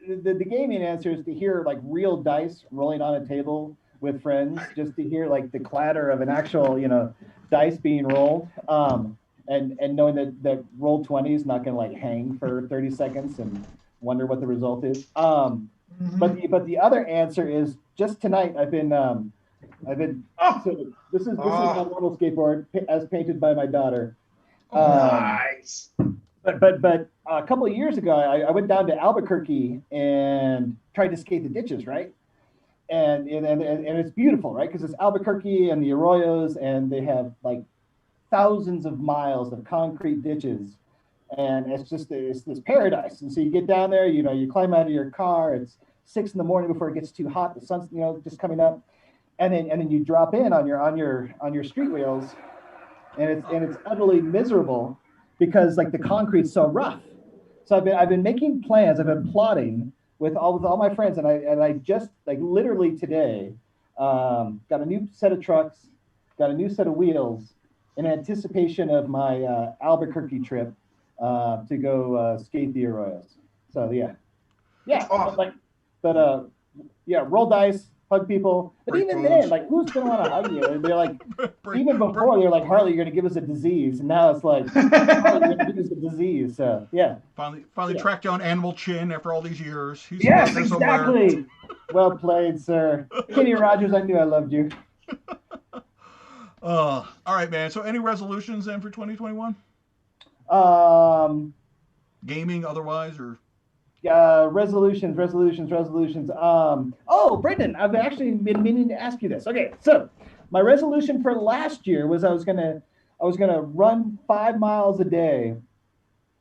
The gaming answer is to hear like real dice rolling on a table with friends, just to hear like the clatter of an actual, dice being rolled, and knowing that roll 20 is not going to like hang for 30 seconds and wonder what the result is. But the other answer is just tonight I've been so this is my normal skateboard as painted by my daughter. Nice. But a couple of years ago I went down to Albuquerque and tried to skate the ditches, right? And it's beautiful, right? Because it's Albuquerque and the arroyos, and they have like thousands of miles of concrete ditches, and it's this paradise. And so you get down there, you climb out of your car. It's 6 a.m. before it gets too hot. The sun's just coming up, and then you drop in on your street wheels, and it's utterly miserable because like the concrete's so rough. So I've been making plans. I've been plotting with all my friends, and I just like literally today got a new set of trucks, got a new set of wheels in anticipation of my Albuquerque trip to go skate the arroyos. So yeah, awesome. Roll dice, hug people. But even then, like, who's gonna want to hug you? And they're like, even before they're like, Harley, you're gonna give us a disease, and now it's like, Harley, you're gonna give us a disease. So yeah. Finally tracked down Animal Chin after all these years. Yes, exactly. Well played, sir. Kenny Rogers, I knew I loved you. All right, man. So any resolutions then for 2021? Gaming, otherwise, or? Resolutions. Brendan, I've actually been meaning to ask you this. Okay, so my resolution for last year was I was gonna run 5 miles a day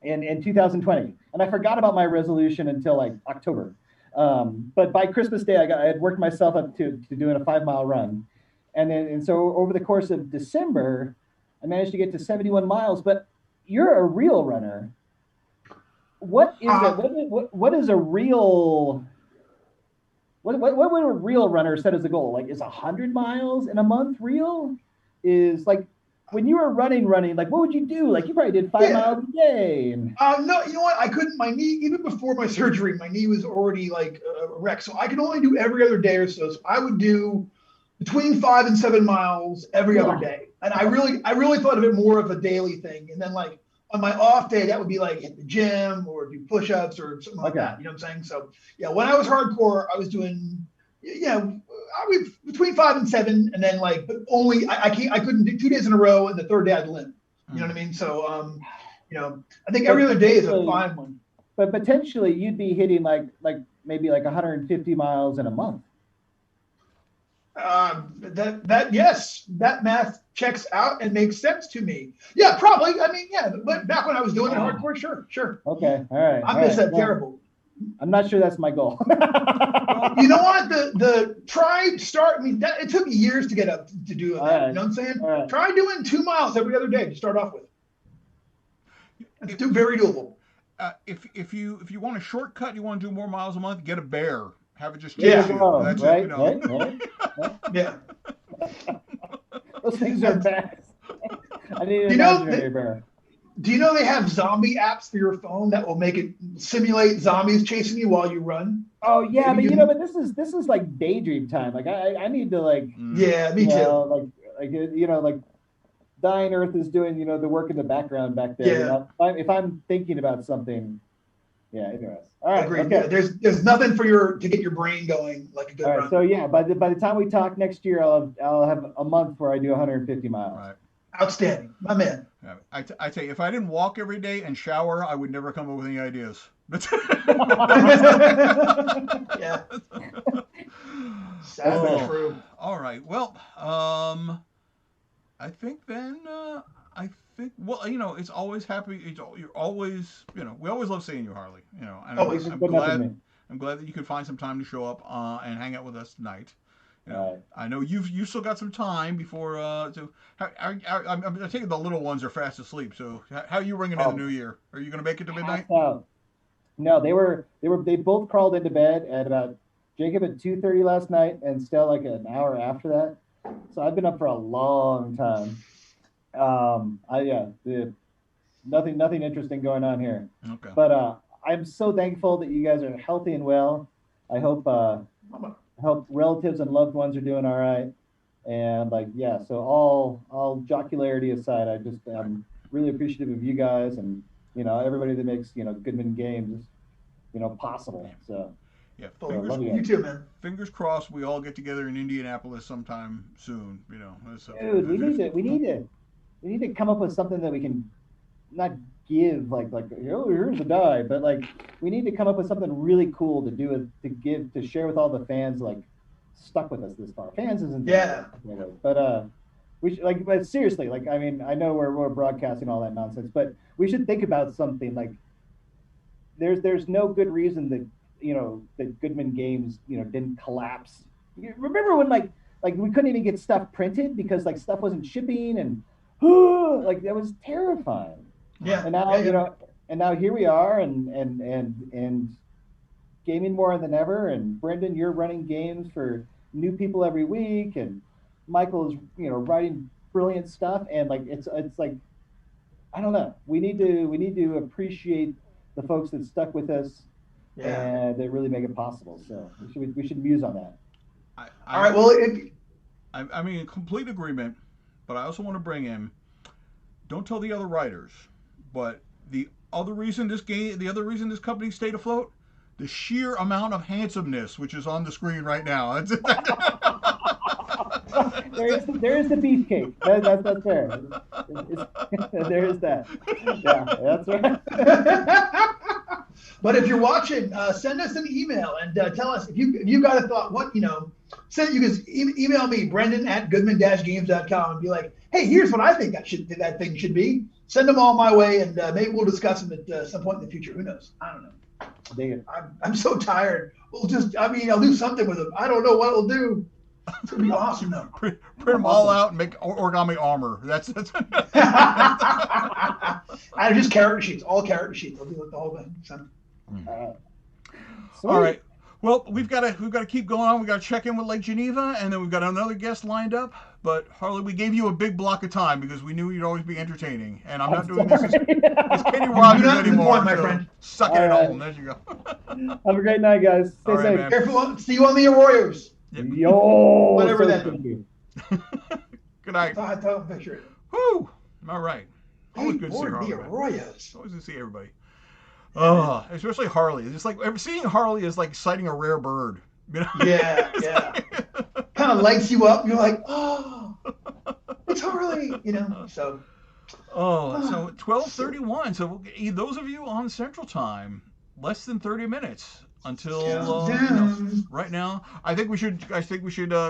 in 2020, and I forgot about my resolution until like October. But by Christmas Day, I had worked myself up to doing a 5-mile run, and so over the course of December, I managed to get to 71 miles. But you're a real runner. What would a real runner set as a goal? Like, is 100 miles in a month real? Is like when you were running, like what would you do? Like you probably did 5 miles a day. No, you know what? I couldn't. My knee, even before my surgery, my knee was already like wrecked. So I could only do every other day or so. So I would do between 5 and 7 miles every other day. And I really thought of it more of a daily thing. And then like on my off day, that would be like hit the gym or do push-ups or something like that. You know what I'm saying? So yeah, when I was hardcore, I was doing, I was between 5 and 7, and then like, but only I couldn't do 2 days in a row, and the third day I'd limp. You know what I mean? So I think every other day is a fine one. But potentially you'd be hitting like maybe like 150 miles in a month. Yes, that math checks out and makes sense to me. Yeah, probably. I mean, yeah, but back when I was doing it hardcore, sure. Okay, all right. I'm just that terrible. I'm not sure that's my goal. You know what? It took me years to get up to do that. Right. You know what I'm saying? Right. Try doing 2 miles every other day to start off with. It's very doable. If you want a shortcut, you want to do more miles a month, get a bear. Have it just That's right. Yeah. Those things are bad. I need an You know, imaginary bear. Do you know they have zombie apps for your phone that will make it simulate zombies chasing you while you run? Oh yeah, Maybe but but this is like daydream time. Like I need to like Yeah, me too. Like Dying Earth is doing the work in the background back there. Yeah. If I'm thinking about something, yeah. Anyways, all right. Agreed. Okay. Yeah, there's nothing for to get your brain going like a good All right. run. So yeah, by the time we talk next year, I'll have a month where I do 150 miles. Right. Outstanding, my man. Yeah. I tell you, if I didn't walk every day and shower, I would never come up with any ideas. Yeah. Sad but true. All right. Well, I think then it's always happy. You're always, we always love seeing you, Harley. And I'm glad that you could find some time to show up and hang out with us tonight. I know you've still got some time before. I'm taking the little ones are fast asleep. So how are you ringing in the new year? Are you going to make it to midnight? No, they both crawled into bed at about Jacob at 2:30 last night, and still like an hour after that. So I've been up for a long time. Nothing interesting going on here. Okay. But I'm so thankful that you guys are healthy and well. I hope relatives and loved ones are doing all right. And so all jocularity aside, I'm really appreciative of you guys and everybody that makes Goodman Games possible. So yeah, you too, man. Fingers crossed we all get together in Indianapolis sometime soon. Dude, we need to come up with something that we can not give here's a die, but we need to come up with something really cool to do to share with all the fans stuck with us this far. Fans isn't but we should but seriously, I know we're broadcasting all that nonsense, but we should think about something there's no good reason that that Goodman Games didn't collapse. Remember when we couldn't even get stuff printed because stuff wasn't shipping and that was terrifying. Yeah. And now and now here we are and gaming more than ever. And Brendan, you're running games for new people every week, and Michael's writing brilliant stuff. And it's I don't know. We need to appreciate the folks that stuck with us and that really make it possible. So we should muse on that. All right. Well, I mean, in complete agreement, but I also want to bring in. Don't tell the other writers, but the other reason this company stayed afloat, the sheer amount of handsomeness which is on the screen right now. there is the beefcake. That's fair. There is that. Yeah, that's right. But if you're watching, send us an email and tell us if you got a thought. You can email me Brendan@goodman-games.com and be like, hey, here's what I think that thing should be. Send them all my way, and maybe we'll discuss them at some point in the future. Who knows? I don't know. I'm so tired. I'll do something with them. I don't know what we'll do. It's gonna be awesome though. Print them all out and make origami armor. That's I just character sheets, all character sheets. I'll do the whole thing. So. All right. Well, we've got to keep going on. We got to check in with Lake Geneva, and then we've got another guest lined up. But Harley, we gave you a big block of time because we knew you'd always be entertaining. And I'm not doing this as Kenny Rogers anymore. My friend. Suck it at home. There you go. Have a great night, guys. Stay safe. Man. Careful. See you on the Arroyos. Yep. Yo. Whatever that is. Good night. I thought I picture it. Whoo. All right. Always good to see Harley. The Arroyos. Always good to see everybody. Especially Harley. It's just seeing Harley is like sighting a rare bird. Yeah. Kind of lights you up. You're like, oh, it's Harley. So. So 12:31. So those of you on Central Time, less than 30 minutes until right now. I think we should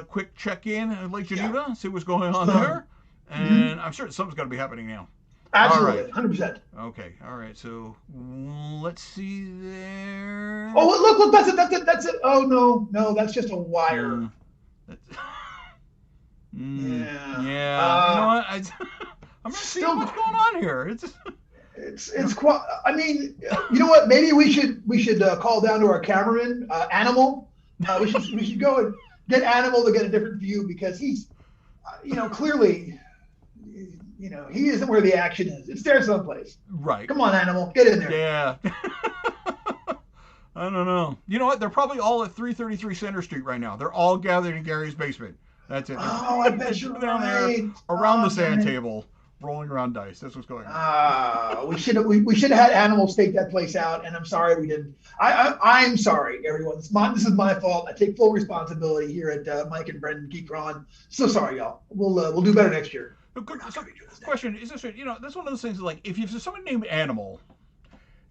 quick check in at Lake Geneva, see what's going on there, and I'm sure something's got to be happening now. Absolutely, right. 100%. Okay, all right. So let's see there. Oh, look! That's it. Oh no, that's just a wire. Yeah. You know what? I'm not seeing what's going on here. It's quite. I mean, you know what? Maybe we should call down to our cameraman, Animal. We should go and get Animal to get a different view because he's. clearly, he isn't where the action is. It's there someplace. Right. Come on, animal, get in there. Yeah. I don't know. You know what? They're probably all at 333 Center Street right now. They're all gathered in Gary's basement. That's it. Oh, I bet you're down right. there around the sand table, rolling around dice. That's what's going on. We should have had animals stake that place out, and I'm sorry we didn't. I'm sorry, everyone. This is my fault. I take full responsibility here at Mike and Brendan Keep Crawlin. So sorry, y'all. We'll do better next year. Question is this? That's one of those things. Like, if you have someone named Animal,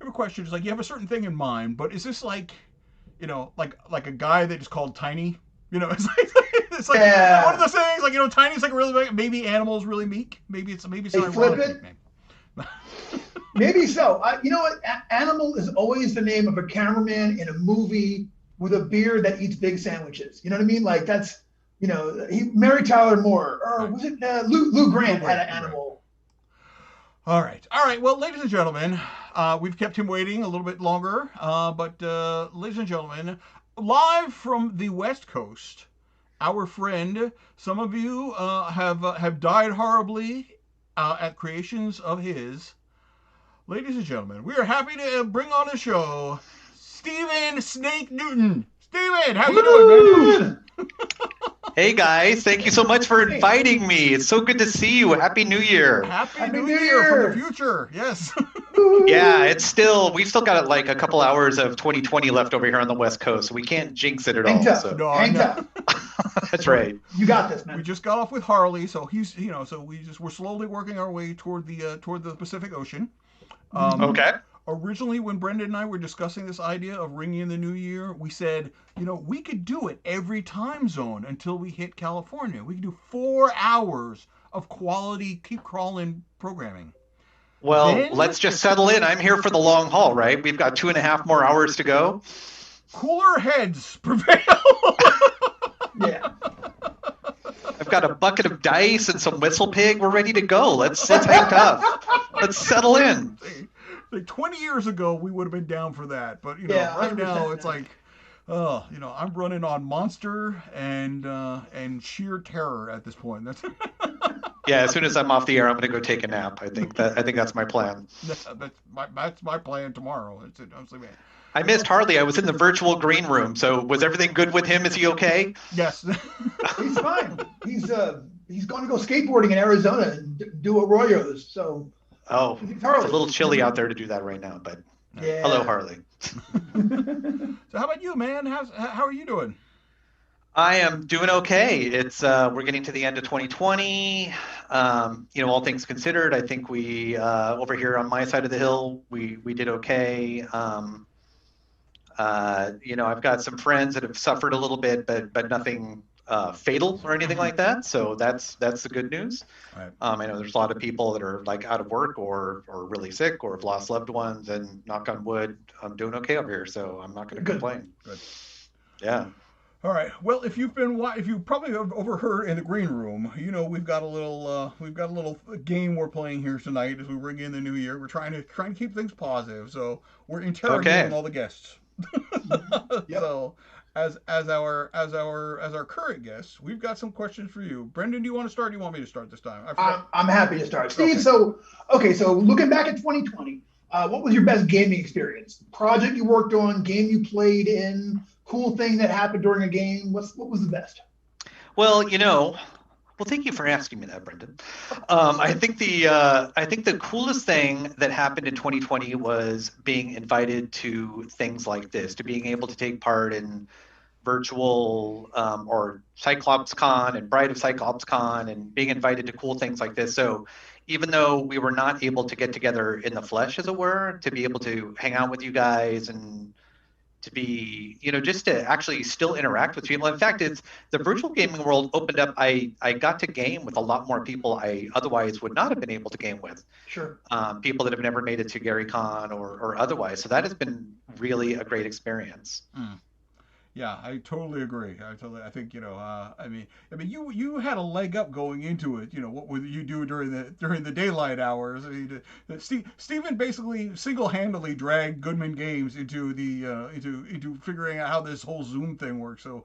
every question is like you have a certain thing in mind, but is this like a guy that is called Tiny? It's like one of those things. Like, Tiny's like really maybe Animal's really meek. Maybe it's flip it. Maybe so. You know what? Animal is always the name of a cameraman in a movie with a beard that eats big sandwiches. You know what I mean? Like that's. Mary Tyler Moore, or was it Lou Grant had an animal? All right. Well, ladies and gentlemen, we've kept him waiting a little bit longer, but ladies and gentlemen, live from the West Coast, our friend. Some of you have died horribly at creations of his. Ladies and gentlemen, we are happy to bring on the show Stephen Snake Newton. Stephen, how you doing, man? Hey guys, thank you so much for inviting me. It's so good to see you. Happy New Year. Happy New Year from the future. Yes. Yeah, we've still got like a couple hours of 2020 left over here on the West Coast, so we can't jinx it at all. Hang tough. That's right. You got this, man. We just got off with Harley, so we're slowly working our way toward the Pacific Ocean. Okay. Originally, when Brendan and I were discussing this idea of ringing in the new year, we said, we could do it every time zone until we hit California. We could do 4 hours of quality Keep Crawlin programming. Well, let's just settle in. I'm here for the long haul, right? We've got 2.5 more hours to go. Cooler heads prevail. Yeah. I've got a bucket of dice and some whistle pig. We're ready to go. Let's hang tough. Let's settle in. Like 20 years ago, we would have been down for that, but right now it's like, I'm running on monster and sheer terror at this point. That's Yeah, as soon as I'm off the air, I'm going to go take a nap. I think that's my plan. That's my plan tomorrow. That's it. I'm sleeping. I missed Harley. I was in the virtual green room. So was everything good with him? Is he okay? Yes. He's fine. He's going to go skateboarding in Arizona and do arroyos. So. Oh, it's a little chilly out there to do that right now, but yeah. Hello, Harley. So how about you, man? How are you doing? I am doing okay. It's we're getting to the end of 2020. All things considered, I think we over here on my side of the hill, we did okay. I've got some friends that have suffered a little bit, but nothing fatal or anything like that. So that's the good news. Right. I know there's a lot of people that are like out of work or really sick or have lost loved ones, and knock on wood, I'm doing okay over here. So I'm not going to complain. Good. Yeah. All right. Well, if you probably have overheard in the green room, we've got a little game we're playing here tonight as we ring in the new year. We're trying to keep things positive. So we're interrogating all the guests. Yep. So as our current guests, we've got some questions for you. Brendan, do you want to start? Or do you want me to start this time? I'm happy to start, Steve. Okay. So looking back at 2020, what was your best gaming experience? Project you worked on, game you played in, cool thing that happened during a game. What was the best? Well, thank you for asking me that, Brendan. I think the coolest thing that happened in 2020 was being invited to things like this, to being able to take part in virtual or Cyclops Con and Bride of Cyclops Con, and being invited to cool things like this. So even though we were not able to get together in the flesh, as it were, to be able to hang out with you guys and to be, just to actually still interact with people. In fact, it's the virtual gaming world opened up. I got to game with a lot more people I otherwise would not have been able to game with. Sure. People that have never made it to GaryCon or otherwise. So that has been really a great experience. Yeah, I totally agree. I think I mean, you had a leg up going into it. What would you do during the daylight hours? I mean, Stephen basically single-handedly dragged Goodman Games into the into figuring out how this whole Zoom thing works. So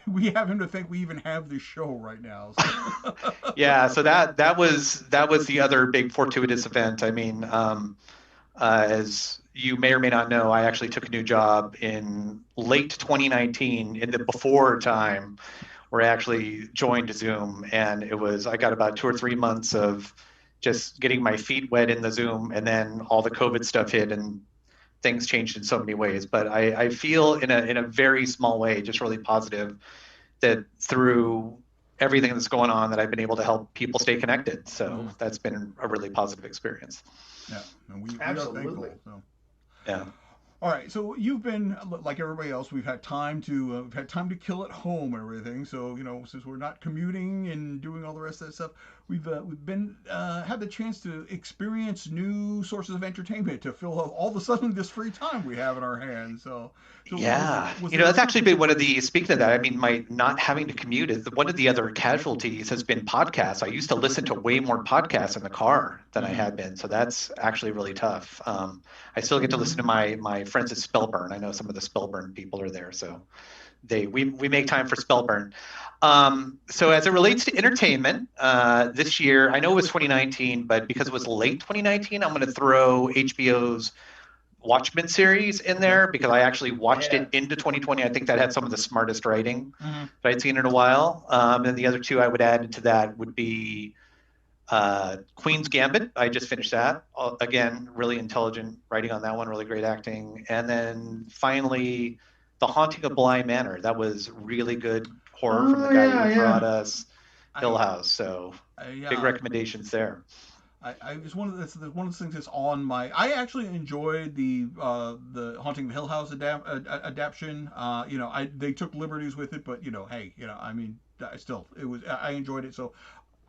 we have him to thank we even have this show right now. So. Yeah, so that was the other big fortuitous event. I mean, as you may or may not know, I actually took a new job in late 2019 in the before time where I actually joined Zoom, and I got about 2 or 3 months of just getting my feet wet in the Zoom, and then all the COVID stuff hit and things changed in so many ways. But I feel in a very small way, just really positive that through everything that's going on that I've been able to help people stay connected. So that's been a really positive experience. Yeah, and we Absolutely. are thankful. So. Yeah. All right, so you've been like everybody else. We've had time to kill at home and everything. So since we're not commuting and doing all the rest of that stuff, we've been had the chance to experience new sources of entertainment to fill up all of a sudden this free time we have in our hands. So yeah, was that's actually been one of the, speaking of that, I mean, my not having to commute is one of the other casualties has been podcasts. I used to listen to way more podcasts in the car than I had been. So that's actually really tough. I still get to listen to my friends at Spellburn. I know some of the Spellburn people are there. So we make time for Spellburn. So as it relates to entertainment, this year, I know it was 2019, but because it was late 2019, I'm going to throw HBO's Watchmen series in there because I actually watched it into 2020. I think that had some of the smartest writing that I'd seen in a while. And the other two I would add into that would be Queen's Gambit. I just finished that. Again, really intelligent writing on that one, really great acting. And then finally, The Haunting of Bly Manor. That was really good horror from the guy who brought us Hill House. So big recommendations there. I was one of the things that's on my. I actually enjoyed the Haunting of Hill House adaptation. They took liberties with it, but hey, I mean, I enjoyed it. So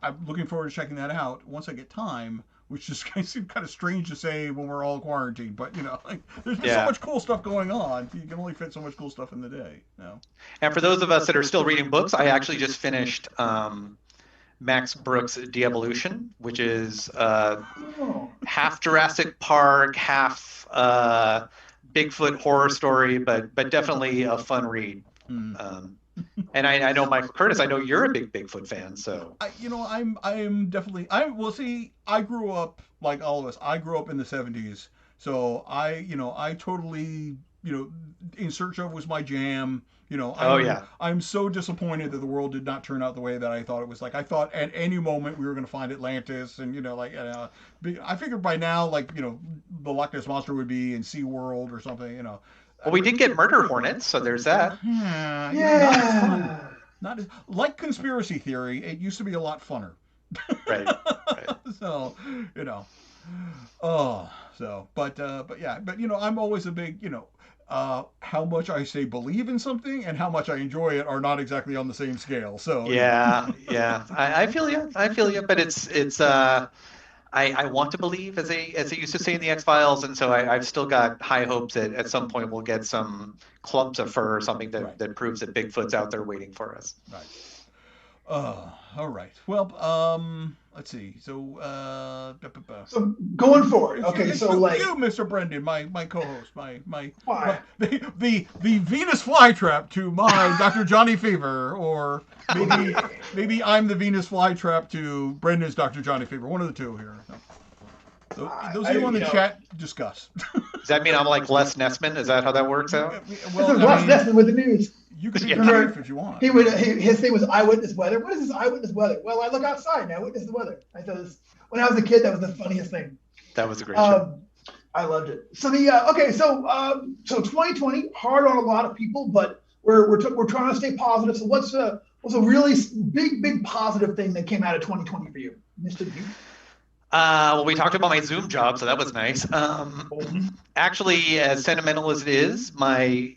I'm looking forward to checking that out once I get time. Which just seems kind of strange to say when we're all quarantined, but there's been so much cool stuff going on. You can only fit so much cool stuff in the day. And for those of us that are still reading books, I actually just finished Max Brooks' De-Evolution, which is half Jurassic Park, half Bigfoot horror story, but definitely a fun read. And I know Michael Curtis. I know you're a big Bigfoot fan, so I'm definitely. I grew up like all of us. I grew up in the '70s, so I totally In Search Of was my jam. I'm so disappointed that the world did not turn out the way that I thought it was. Like I thought at any moment we were going to find Atlantis, and I figured by now the Loch Ness Monster would be in SeaWorld or something. Well, we did get murder hornets, so there's that. Yeah. Not like conspiracy theory. It used to be a lot funner. Right. So, but I'm always a big, how much I say believe in something and how much I enjoy it are not exactly on the same scale. So yeah. I feel you. But it's I want to believe, as they used to say in the X-Files, and so I've still got high hopes that at some point we'll get some clumps of fur or something that proves that Bigfoot's out there waiting for us. Right. All right. Well, let's see. So, so going forward. Okay, you, so like you, Mr. Brendan, my co-host, the Venus flytrap to my Dr. Johnny Fever, or maybe I'm the Venus flytrap to Brendan's Dr. Johnny Fever. One of the two here. So, those of you on the chat, discuss. Does that mean I'm like Les Nessman? Is that how that works out? Well, Les Nessman with the news. You can be brief if you want. His thing was eyewitness weather. What is this eyewitness weather? Well, I look outside and I witness the weather. I thought when I was a kid, that was the funniest thing. That was a great show. I loved it. So so 2020 hard on a lot of people, but we're trying to stay positive. So what's a really big positive thing that came out of 2020 for you, Mr. Duke? Well, we talked about my Zoom job, so that was nice. Actually, as sentimental as it is, my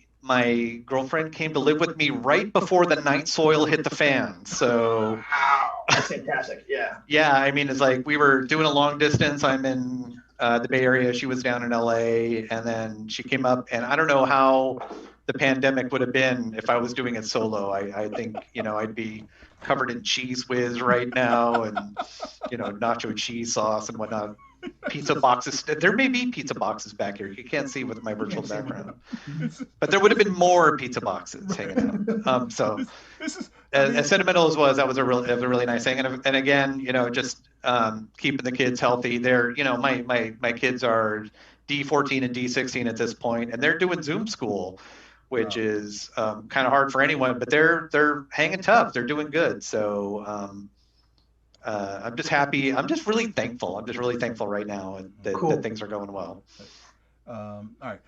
girlfriend came to live with me right before the night soil hit the fan. So wow, that's fantastic. Yeah. Yeah, I mean, it's like we were doing a long distance. I'm in the Bay Area. She was down in LA, and then she came up, and I don't know how the pandemic would have been if I was doing it solo. I think, I'd be covered in cheese whiz right now and, nacho cheese sauce and whatnot. Pizza boxes. There may be pizza boxes back here. You can't see with my virtual background, but there would have been more pizza boxes hanging out. So as sentimental as was, that was a really nice thing. And again, just keeping the kids healthy. They're, my kids are D14 and D16 at this point, and they're doing Zoom school, which is kind of hard for anyone, but they're hanging tough. They're doing good. So I'm just happy. I'm just really thankful. I'm just really thankful right now that things are going well. All right,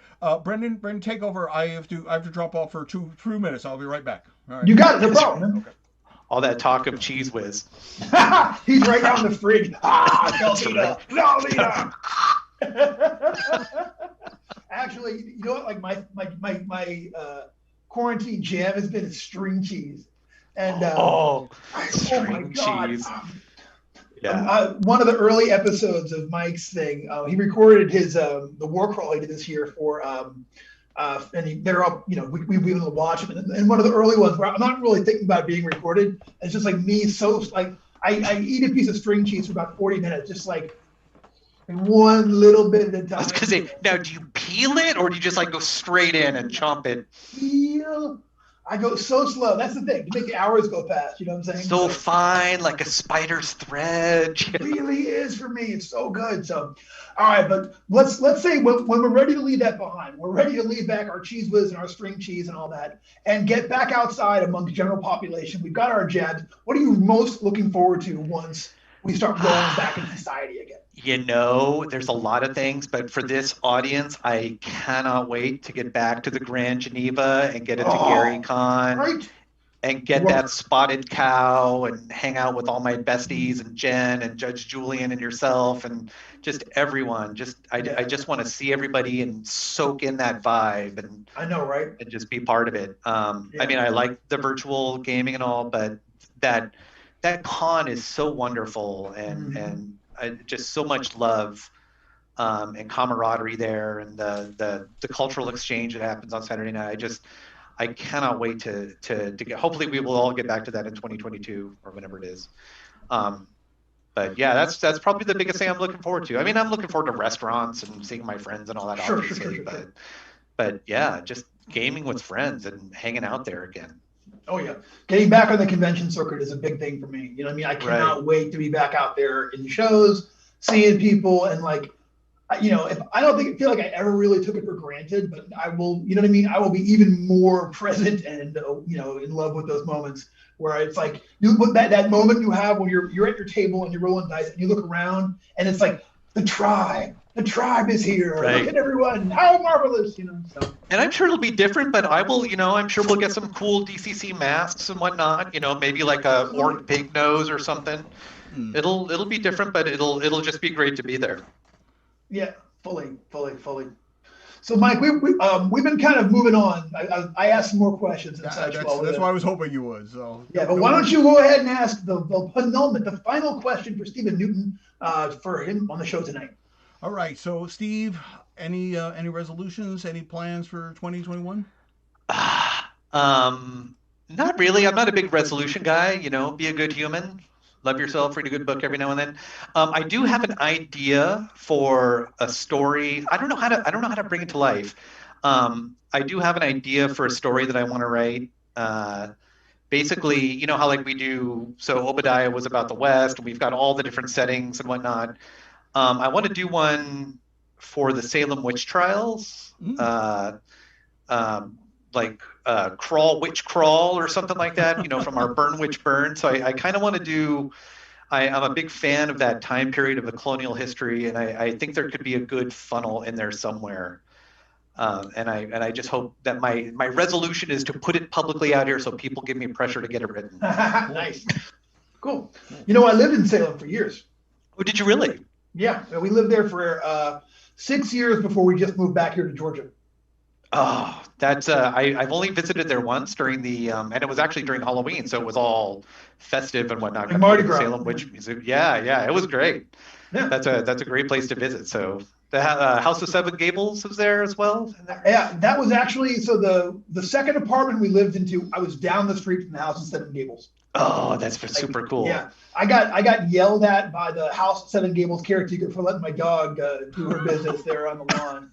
Brendan, take over. I have to drop off for 2 minutes. I'll be right back. All right. You got it. No problem. Man. Okay. All that talk of cheese whiz. He's right down the fridge. Velveeta. Actually, you know what? Like my quarantine jam has been string cheese, and string cheese. Yeah. One of the early episodes of Mike's thing, he recorded his the war crawl he did this year for and they're up. We've been able to watch them, and one of the early ones where I'm not really thinking about being recorded. It's just like me, so like I eat a piece of string cheese for about 40 minutes, just like. One little bit at a time. I was gonna say, now do you peel it or do you just like go straight in and chomp it? Peel. I go so slow. That's the thing. To make the hours go past. You know what I'm saying? So fine, like a spider's thread. It really is for me. It's so good. So, all right, but let's say when we're ready to leave that behind, we're ready to leave back our cheese whiz and our string cheese and all that, and get back outside among the general population. We've got our jabs. What are you most looking forward to once we start going back into society again? There's a lot of things, but for this audience, I cannot wait to get back to the Grand Geneva and get it to Gary Con, right? And get that spotted cow and hang out with all my besties and Jen and Judge Julian and yourself and just everyone. I just want to see everybody and soak in that vibe and I know, right? And just be part of it. I mean, I like the virtual gaming and all, but that con is so wonderful and just so much love and camaraderie there, and the cultural exchange that happens on Saturday night. I cannot wait to get. Hopefully, we will all get back to that in 2022 or whenever it is. But yeah, that's probably the biggest thing I'm looking forward to. I mean, I'm looking forward to restaurants and seeing my friends and all that, obviously. But yeah, just gaming with friends and hanging out there again. Oh yeah, getting back on the convention circuit is a big thing for me. You know what I mean? I cannot wait to be back out there in the shows, seeing people, and like, if I don't feel like I ever really took it for granted, but I will. You know what I mean? I will be even more present and in love with those moments where it's like that moment you have when you're at your table and you're rolling dice and you look around and it's like the tribe is here. Right. Look at everyone, how marvelous, So. And I'm sure it'll be different, but I will, I'm sure we'll get some cool DCC masks and whatnot. Maybe like a orc pig nose or something. It'll be different, but it'll just be great to be there. Yeah, fully. So, Mike, we've been kind of moving on. I asked some more questions and such. That's why I was hoping you would. So yeah, but why don't you go ahead and ask the final question for Stephen Newton for him on the show tonight? All right. So, Steve, any resolutions, any plans for 2021? Not really. I'm not a big resolution guy. Be a good human. Love yourself. Read a good book every now and then. I do have an idea for a story. I don't know how to bring it to life. I do have an idea for a story that I want to write. Basically, how like we do. So Obadiah was about the West, and we've got all the different settings and whatnot. I want to do one for the Salem witch trials, like Witch Crawl or something like that, from our Burn Witch Burn. So I kind of want to do, I'm a big fan of that time period of the colonial history, and I think there could be a good funnel in there somewhere. And I just hope that my resolution is to put it publicly out here so people give me pressure to get it written. Nice. Cool. I lived in Salem for years. Oh, did you really? Yeah, we lived there for 6 years before we just moved back here to Georgia. Oh, that's I've only visited there once during the and it was actually during Halloween, so it was all festive and whatnot. Mardi Gras. Salem Witch Music. Yeah, it was great. Yeah. That's a great place to visit. So The House of Seven Gables is there as well? Yeah, that was actually, so the second apartment we lived into, I was down the street from the House of Seven Gables. Oh, that's super cool. Yeah, I got yelled at by the House of Seven Gables caretaker for letting my dog do her business there on the lawn.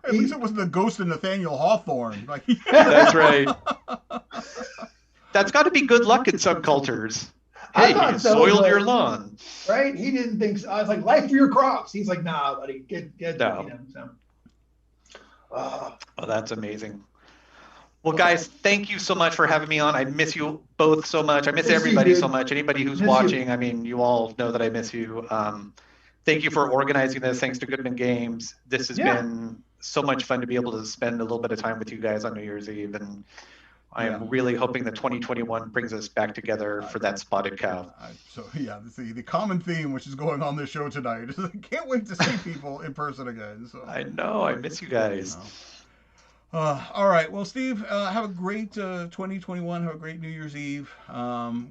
At least it wasn't the ghost of Nathaniel Hawthorne. Like, that's right. That's got to be good luck in some cultures. Hey, you soiled your lawn. Right? He didn't think so. I was like, life for your crops. He's like, nah, buddy, get no. You know, so. Oh, that's amazing. Well, guys, thank you so much for having me on. I miss you both so much. I miss everybody so much. Anybody who's watching, I mean, you all know that I miss you. Thank you for organizing this. Thanks to Goodman Games. This has been so much fun to be able to spend a little bit of time with you guys on New Year's Eve. And I am really hoping that 2021 brings us back together for that spotted cow. So yeah, the common theme which is going on this show tonight is I can't wait to see people in person again. So I know, I miss you guys. All right, well, Steve, have a great 2021. Have a great New Year's Eve.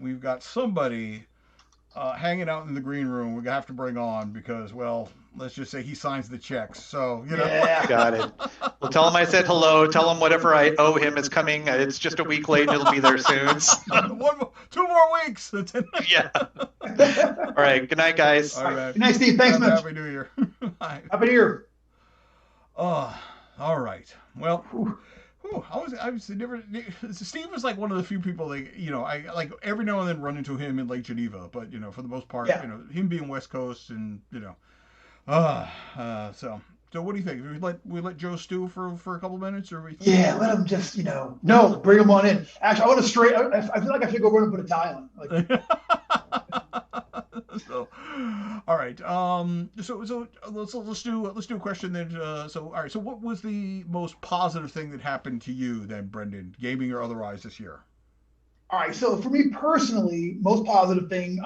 We've got somebody hanging out in the green room we're gonna have to bring on because, well, let's just say he signs the checks. So, you know. Yeah, got it. Well, tell him I said hello. Tell him whatever I owe him is coming. It's just a week late. It'll be there soon. 2 more weeks. Yeah. All right. Good night, guys. All right. Good night, Steve. Thanks, man. Happy New Year. Happy New Year. All right. Well, I was never. Steve was like one of the few people that, you know, I like every now and then run into him in Lake Geneva, but, you know, for the most part, you know, him being West Coast and, you know, so what do you think? We let Joe stew for a couple minutes, or we? Yeah, let him just, you know, bring him on in. Actually, I want to straight. I feel like I should go run and put a tie on. Like. So, all right. So let's do a question then. All right. So what was the most positive thing that happened to you then, Brendan, gaming or otherwise, this year? All right. So for me personally, most positive thing,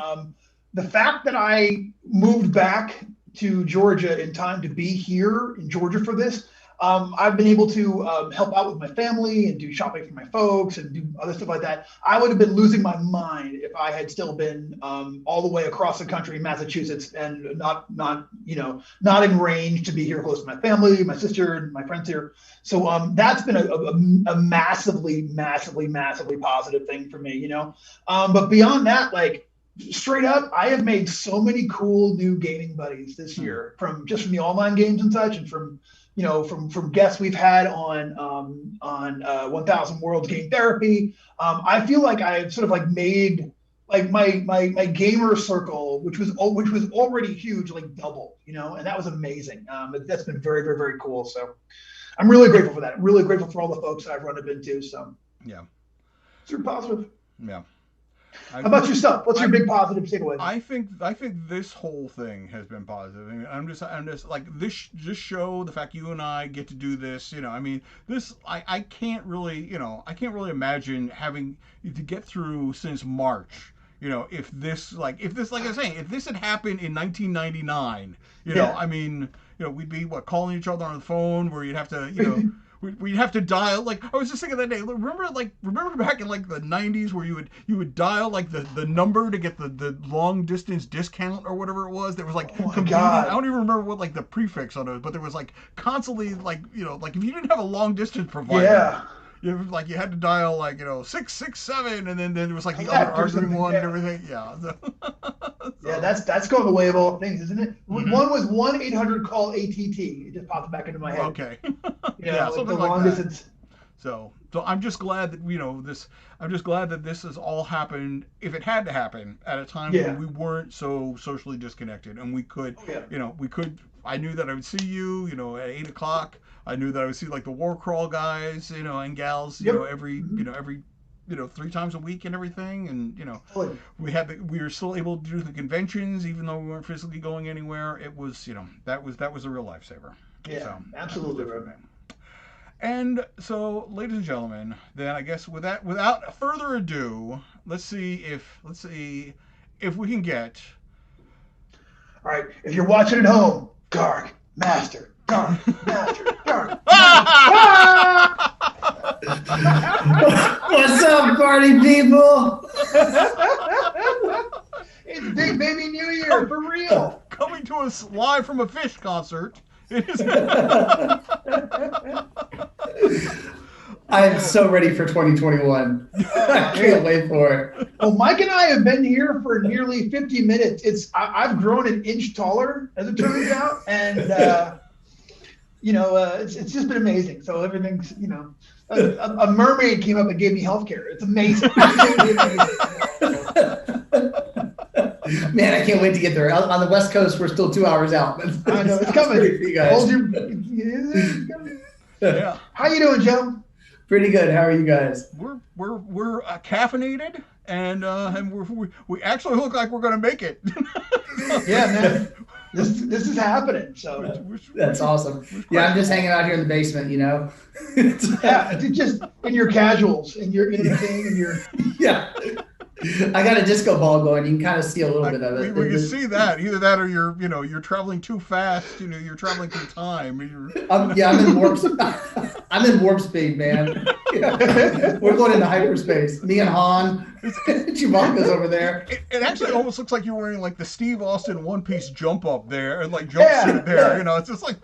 the fact that I moved back to Georgia in time to be here in Georgia for this. I've been able to help out with my family and do shopping for my folks and do other stuff like that. I would have been losing my mind if I had still been all the way across the country in Massachusetts and not in range to be here close to my family, my sister, and my friends here. So that's been a massively, massively, massively positive thing for me, you know. But beyond that, like, straight up, I have made so many cool new gaming buddies this year from the online games and such, and from guests we've had on 1000 Worlds Game Therapy. I feel like I've sort of like made like my gamer circle, which was already huge, like double, you know, and that was amazing. That's been very, very, very cool. So I'm really grateful for that. I'm really grateful for all the folks that I've run into. So yeah, super positive. Yeah. How about yourself? What's your big positive takeaway? I think this whole thing has been positive. I mean, I'm just like this show, the fact you and I get to do this, you know, I mean, this, I can't really imagine having to get through since March, you know, if this, like I was saying, if this had happened in 1999, you know, I mean, you know, we'd be calling each other on the phone where you'd have to, you know, we'd have to dial, like, I was just thinking that day, remember back in like the 90s where you would dial like the number to get the long distance discount or whatever it was. There was like, oh my God. I don't even remember what like the prefix on it, but there was like constantly like, you know, like if you didn't have a long distance provider, you had to dial like, you know, 667, and then there was like the other arguing one and everything. Yeah. So, yeah, that's going the way of all things, isn't it? Mm-hmm. One was 1-800-CALL-ATT. It just popped back into my head. Okay. Yeah, something like that. So I'm just glad that, you know, I'm just glad that this has all happened, if it had to happen, at a time when we weren't so socially disconnected, and we could, you know, I knew that I would see you, you know, at 8 o'clock. I knew that I would see like the War Crawl guys, you know, and gals, you know, every 3 times a week and everything. And, you know, we were still able to do the conventions, even though we weren't physically going anywhere. It was, you know, that was a real lifesaver. Yeah, so, absolutely. And so, ladies and gentlemen, then I guess without further ado, let's see if we can get. All right, if you're watching at home, Garg Master. Garg. What's up, party people? It's Big Baby New Year, for real. Coming to us live from a Fish concert. I am so ready for 2021. I can't wait for it. Well, Mike and I have been here for nearly 50 minutes. I've grown an inch taller, as it turns out, and it's just been amazing. So everything's, a mermaid came up and gave me healthcare. It's amazing. Man, I can't wait to get there. On the West Coast, we're still 2 hours out. I know it's coming. You guys. Yeah. How you doing, Joe? Pretty good. How are you guys? We're caffeinated, and we actually look like we're going to make it. Yeah, man. This is happening. So that's awesome. Yeah, I'm just hanging out here in the basement, Yeah, it's just in your casuals, in your thing, and your yeah. I got a disco ball going. You can kind of see a little bit of it. We can see that. Either that, or you're traveling too fast. You're traveling through time. I'm in warp. I'm in warp speed, man. We're going into hyperspace. Me and Han. Chewbacca's over there. It actually almost looks like you're wearing like the Steve Austin one-piece jump up there and like jumpsuit there. Yeah. It's just like.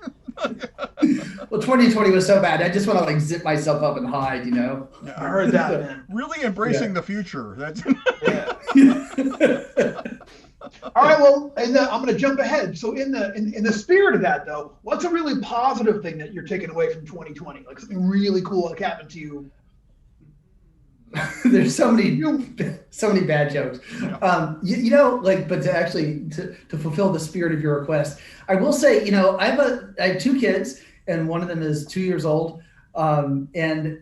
Well, 2020 was so bad. I just want to like zip myself up and hide. Yeah, I heard that, man. Really embracing the future. That's. All right, well, and I'm going to jump ahead. So in the spirit of that, though, what's a really positive thing that you're taking away from 2020? Like something really cool that happened to you? There's so many bad jokes. But to fulfill the spirit of your request, I will say, I have 2 kids, and one of them is 2 years old. And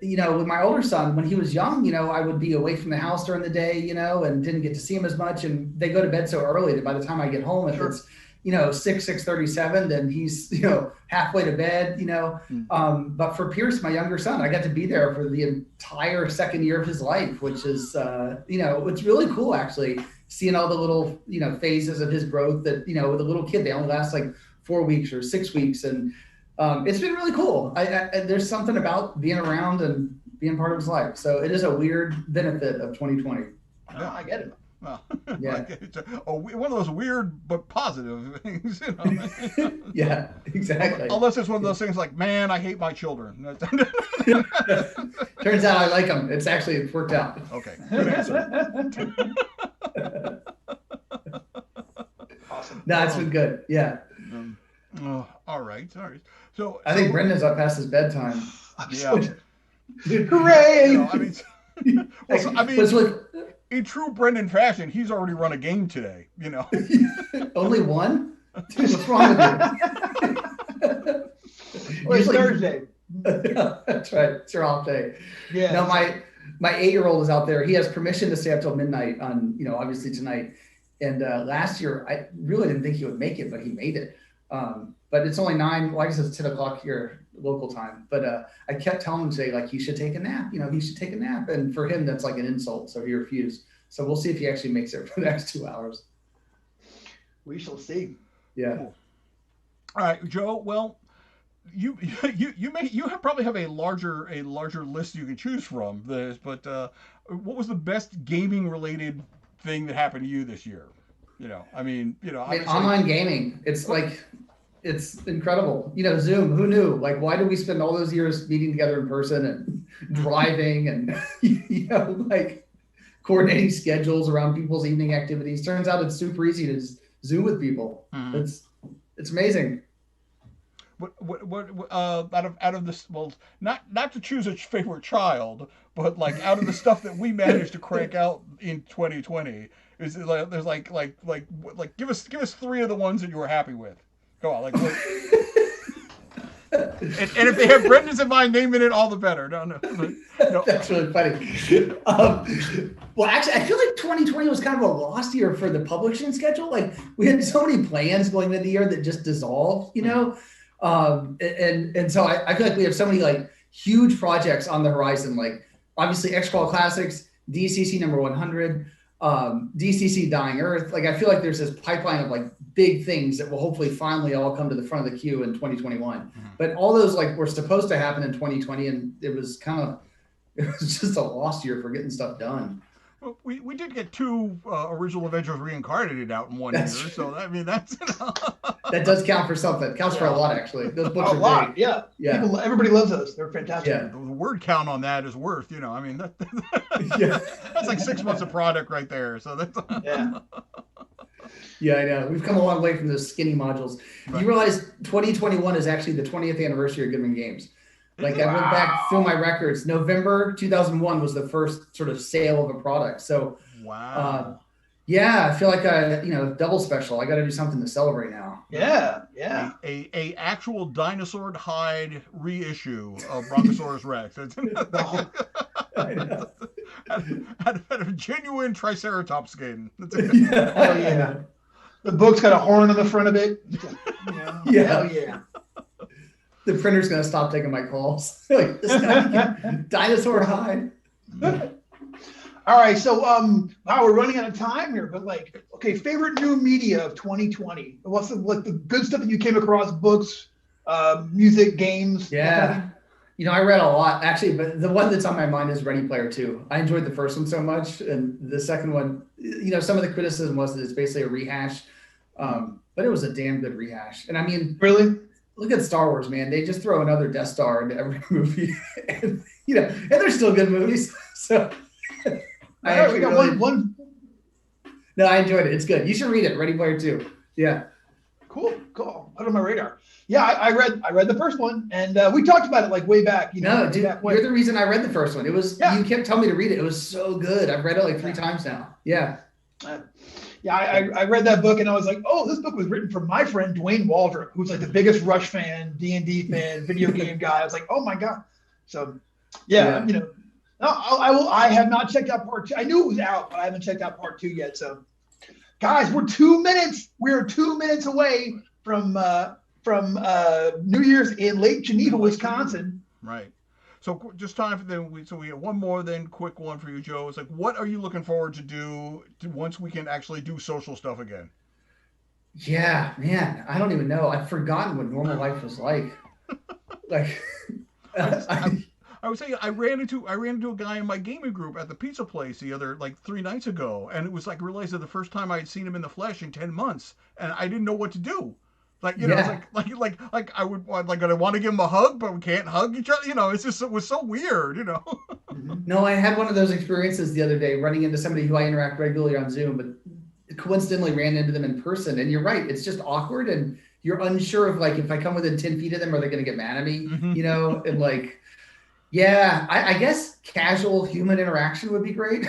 with my older son, when he was young, I would be away from the house during the day, and didn't get to see him as much. And they go to bed so early that by the time I get home, if it's 6:37, then he's halfway to bed. But for Pierce, my younger son, I got to be there for the entire second year of his life, which is it's really cool actually seeing all the little phases of his growth that with a little kid, they only last like 4 weeks or 6 weeks, and it's been really cool. There's something about being around and being part of his life. So it is a weird benefit of 2020. Yeah, I get it. Well, yeah. It's one of those weird but positive things, Yeah, exactly. Unless it's one of those things like, man, I hate my children. Turns out I like them. It's worked out. Okay, good answer. Awesome. No, it's been good. Yeah. All right. So I think Brendan's up past his bedtime. Hooray! In true Brendan fashion, he's already run a game today. Only one? Dude, what's wrong with you? It's Thursday. That's right. It's your off day. Yeah. No, my 8-year-old is out there. He has permission to stay up till midnight on, obviously tonight. And last year, I really didn't think he would make it, but he made it. But it's only 9. Well, I guess it's 10 o'clock here local time. But I kept telling him today, like, he should take a nap. He should take a nap. And for him, that's like an insult. So he refused. So we'll see if he actually makes it for the next 2 hours. We shall see. Yeah. Cool. All right, Joe. Well, you probably have a larger list you can choose from this. But what was the best gaming related thing that happened to you this year? Online gaming. It's incredible. Zoom, who knew? Like, why did we spend all those years meeting together in person and driving and, coordinating schedules around people's evening activities? Turns out it's super easy to Zoom with people. Mm-hmm. It's amazing. What out of this? Well, not to choose a favorite child, but like out of the stuff that we managed to crank out in 2020, is it like there's like give us 3 of the ones that you were happy with. Go on, like. And if they have Brendan's in mind, name it all the better. No. That's really funny. Well, actually, I feel like 2020 was kind of a lost year for the publishing schedule. Like, we had so many plans going into the year that just dissolved, And so I feel like we have so many like huge projects on the horizon. Like, obviously, X-Crawl Classics, DCC number 100, DCC Dying Earth. Like, I feel like there's this pipeline of like big things that will hopefully finally all come to the front of the queue in 2021. Mm-hmm. But all those like were supposed to happen in 2020, and it was just a lost year for getting stuff done. Well, we did get 2 original Avengers reincarnated out in 1 year, so I mean that's that does count for something. It counts for a lot actually. Those books are a lot, big. yeah. Everybody loves those. They're fantastic. Yeah. the word count on that is worth, I mean that's Yeah. like 6 months of product right there. So that's Yeah. Yeah, I know. We've come a long way from those skinny modules. Right. You realize 2021 is actually the 20th anniversary of Goodman Games. Like I went back through my records. November 2001 was the first sort of sale of a product. So wow. yeah, I feel like double special. I got to do something to celebrate now. Yeah. A actual dinosaur hide reissue of Brontosaurus Rex. Had a genuine Triceratops skin. Yeah. The book's got a horn on the front of it. Yeah. Hell yeah. The printer's gonna stop taking my calls. Like this guy, dinosaur hide. All right, so wow, we're running out of time here, but okay, favorite new media of 2020. What's the good stuff that you came across? Books, music, games. Yeah. I read a lot actually, but the one that's on my mind is Ready Player 2. I enjoyed the first one so much, and the second one, some of the criticism was that it's basically a rehash, but it was a damn good rehash. And I mean, really, look at Star Wars, man. They just throw another Death Star into every movie, and they're still good movies. So we got one. No, I enjoyed it. It's good. You should read it. Ready Player 2. Yeah. Cool. Put it on my radar. Yeah, I read the first one, and we talked about it way back. No, dude, you're the reason I read the first one. It was you kept telling me to read it. It was so good. I've read it 3 times now. Yeah. I read that book, and I was like, oh, this book was written for my friend Dwayne Waldrop, who's the biggest Rush fan, D&D fan, video game guy. I was like, oh my god. So, no, I have not checked out part 2. I knew it was out, but I haven't checked out part 2 yet. So, guys, we're 2 minutes. We're 2 minutes away from New Year's in Lake Geneva, Wisconsin. Right. So just time for we have one more quick one for you, Joe. It's what are you looking forward to do once we can actually do social stuff again? Yeah, man, I don't even know. I've forgotten what normal life was like. I would say I ran into a guy in my gaming group at the pizza place the other 3 nights ago, and it was I realized that the first time I had seen him in the flesh in 10 months, and I didn't know what to do. I would I want to give him a hug, but we can't hug each other. It was so weird. No, I had one of those experiences the other day, running into somebody who I interact regularly on Zoom, but coincidentally ran into them in person. And you're right, it's just awkward, and you're unsure of if I come within 10 feet of them, are they going to get mad at me? Mm-hmm. And I guess casual human interaction would be great.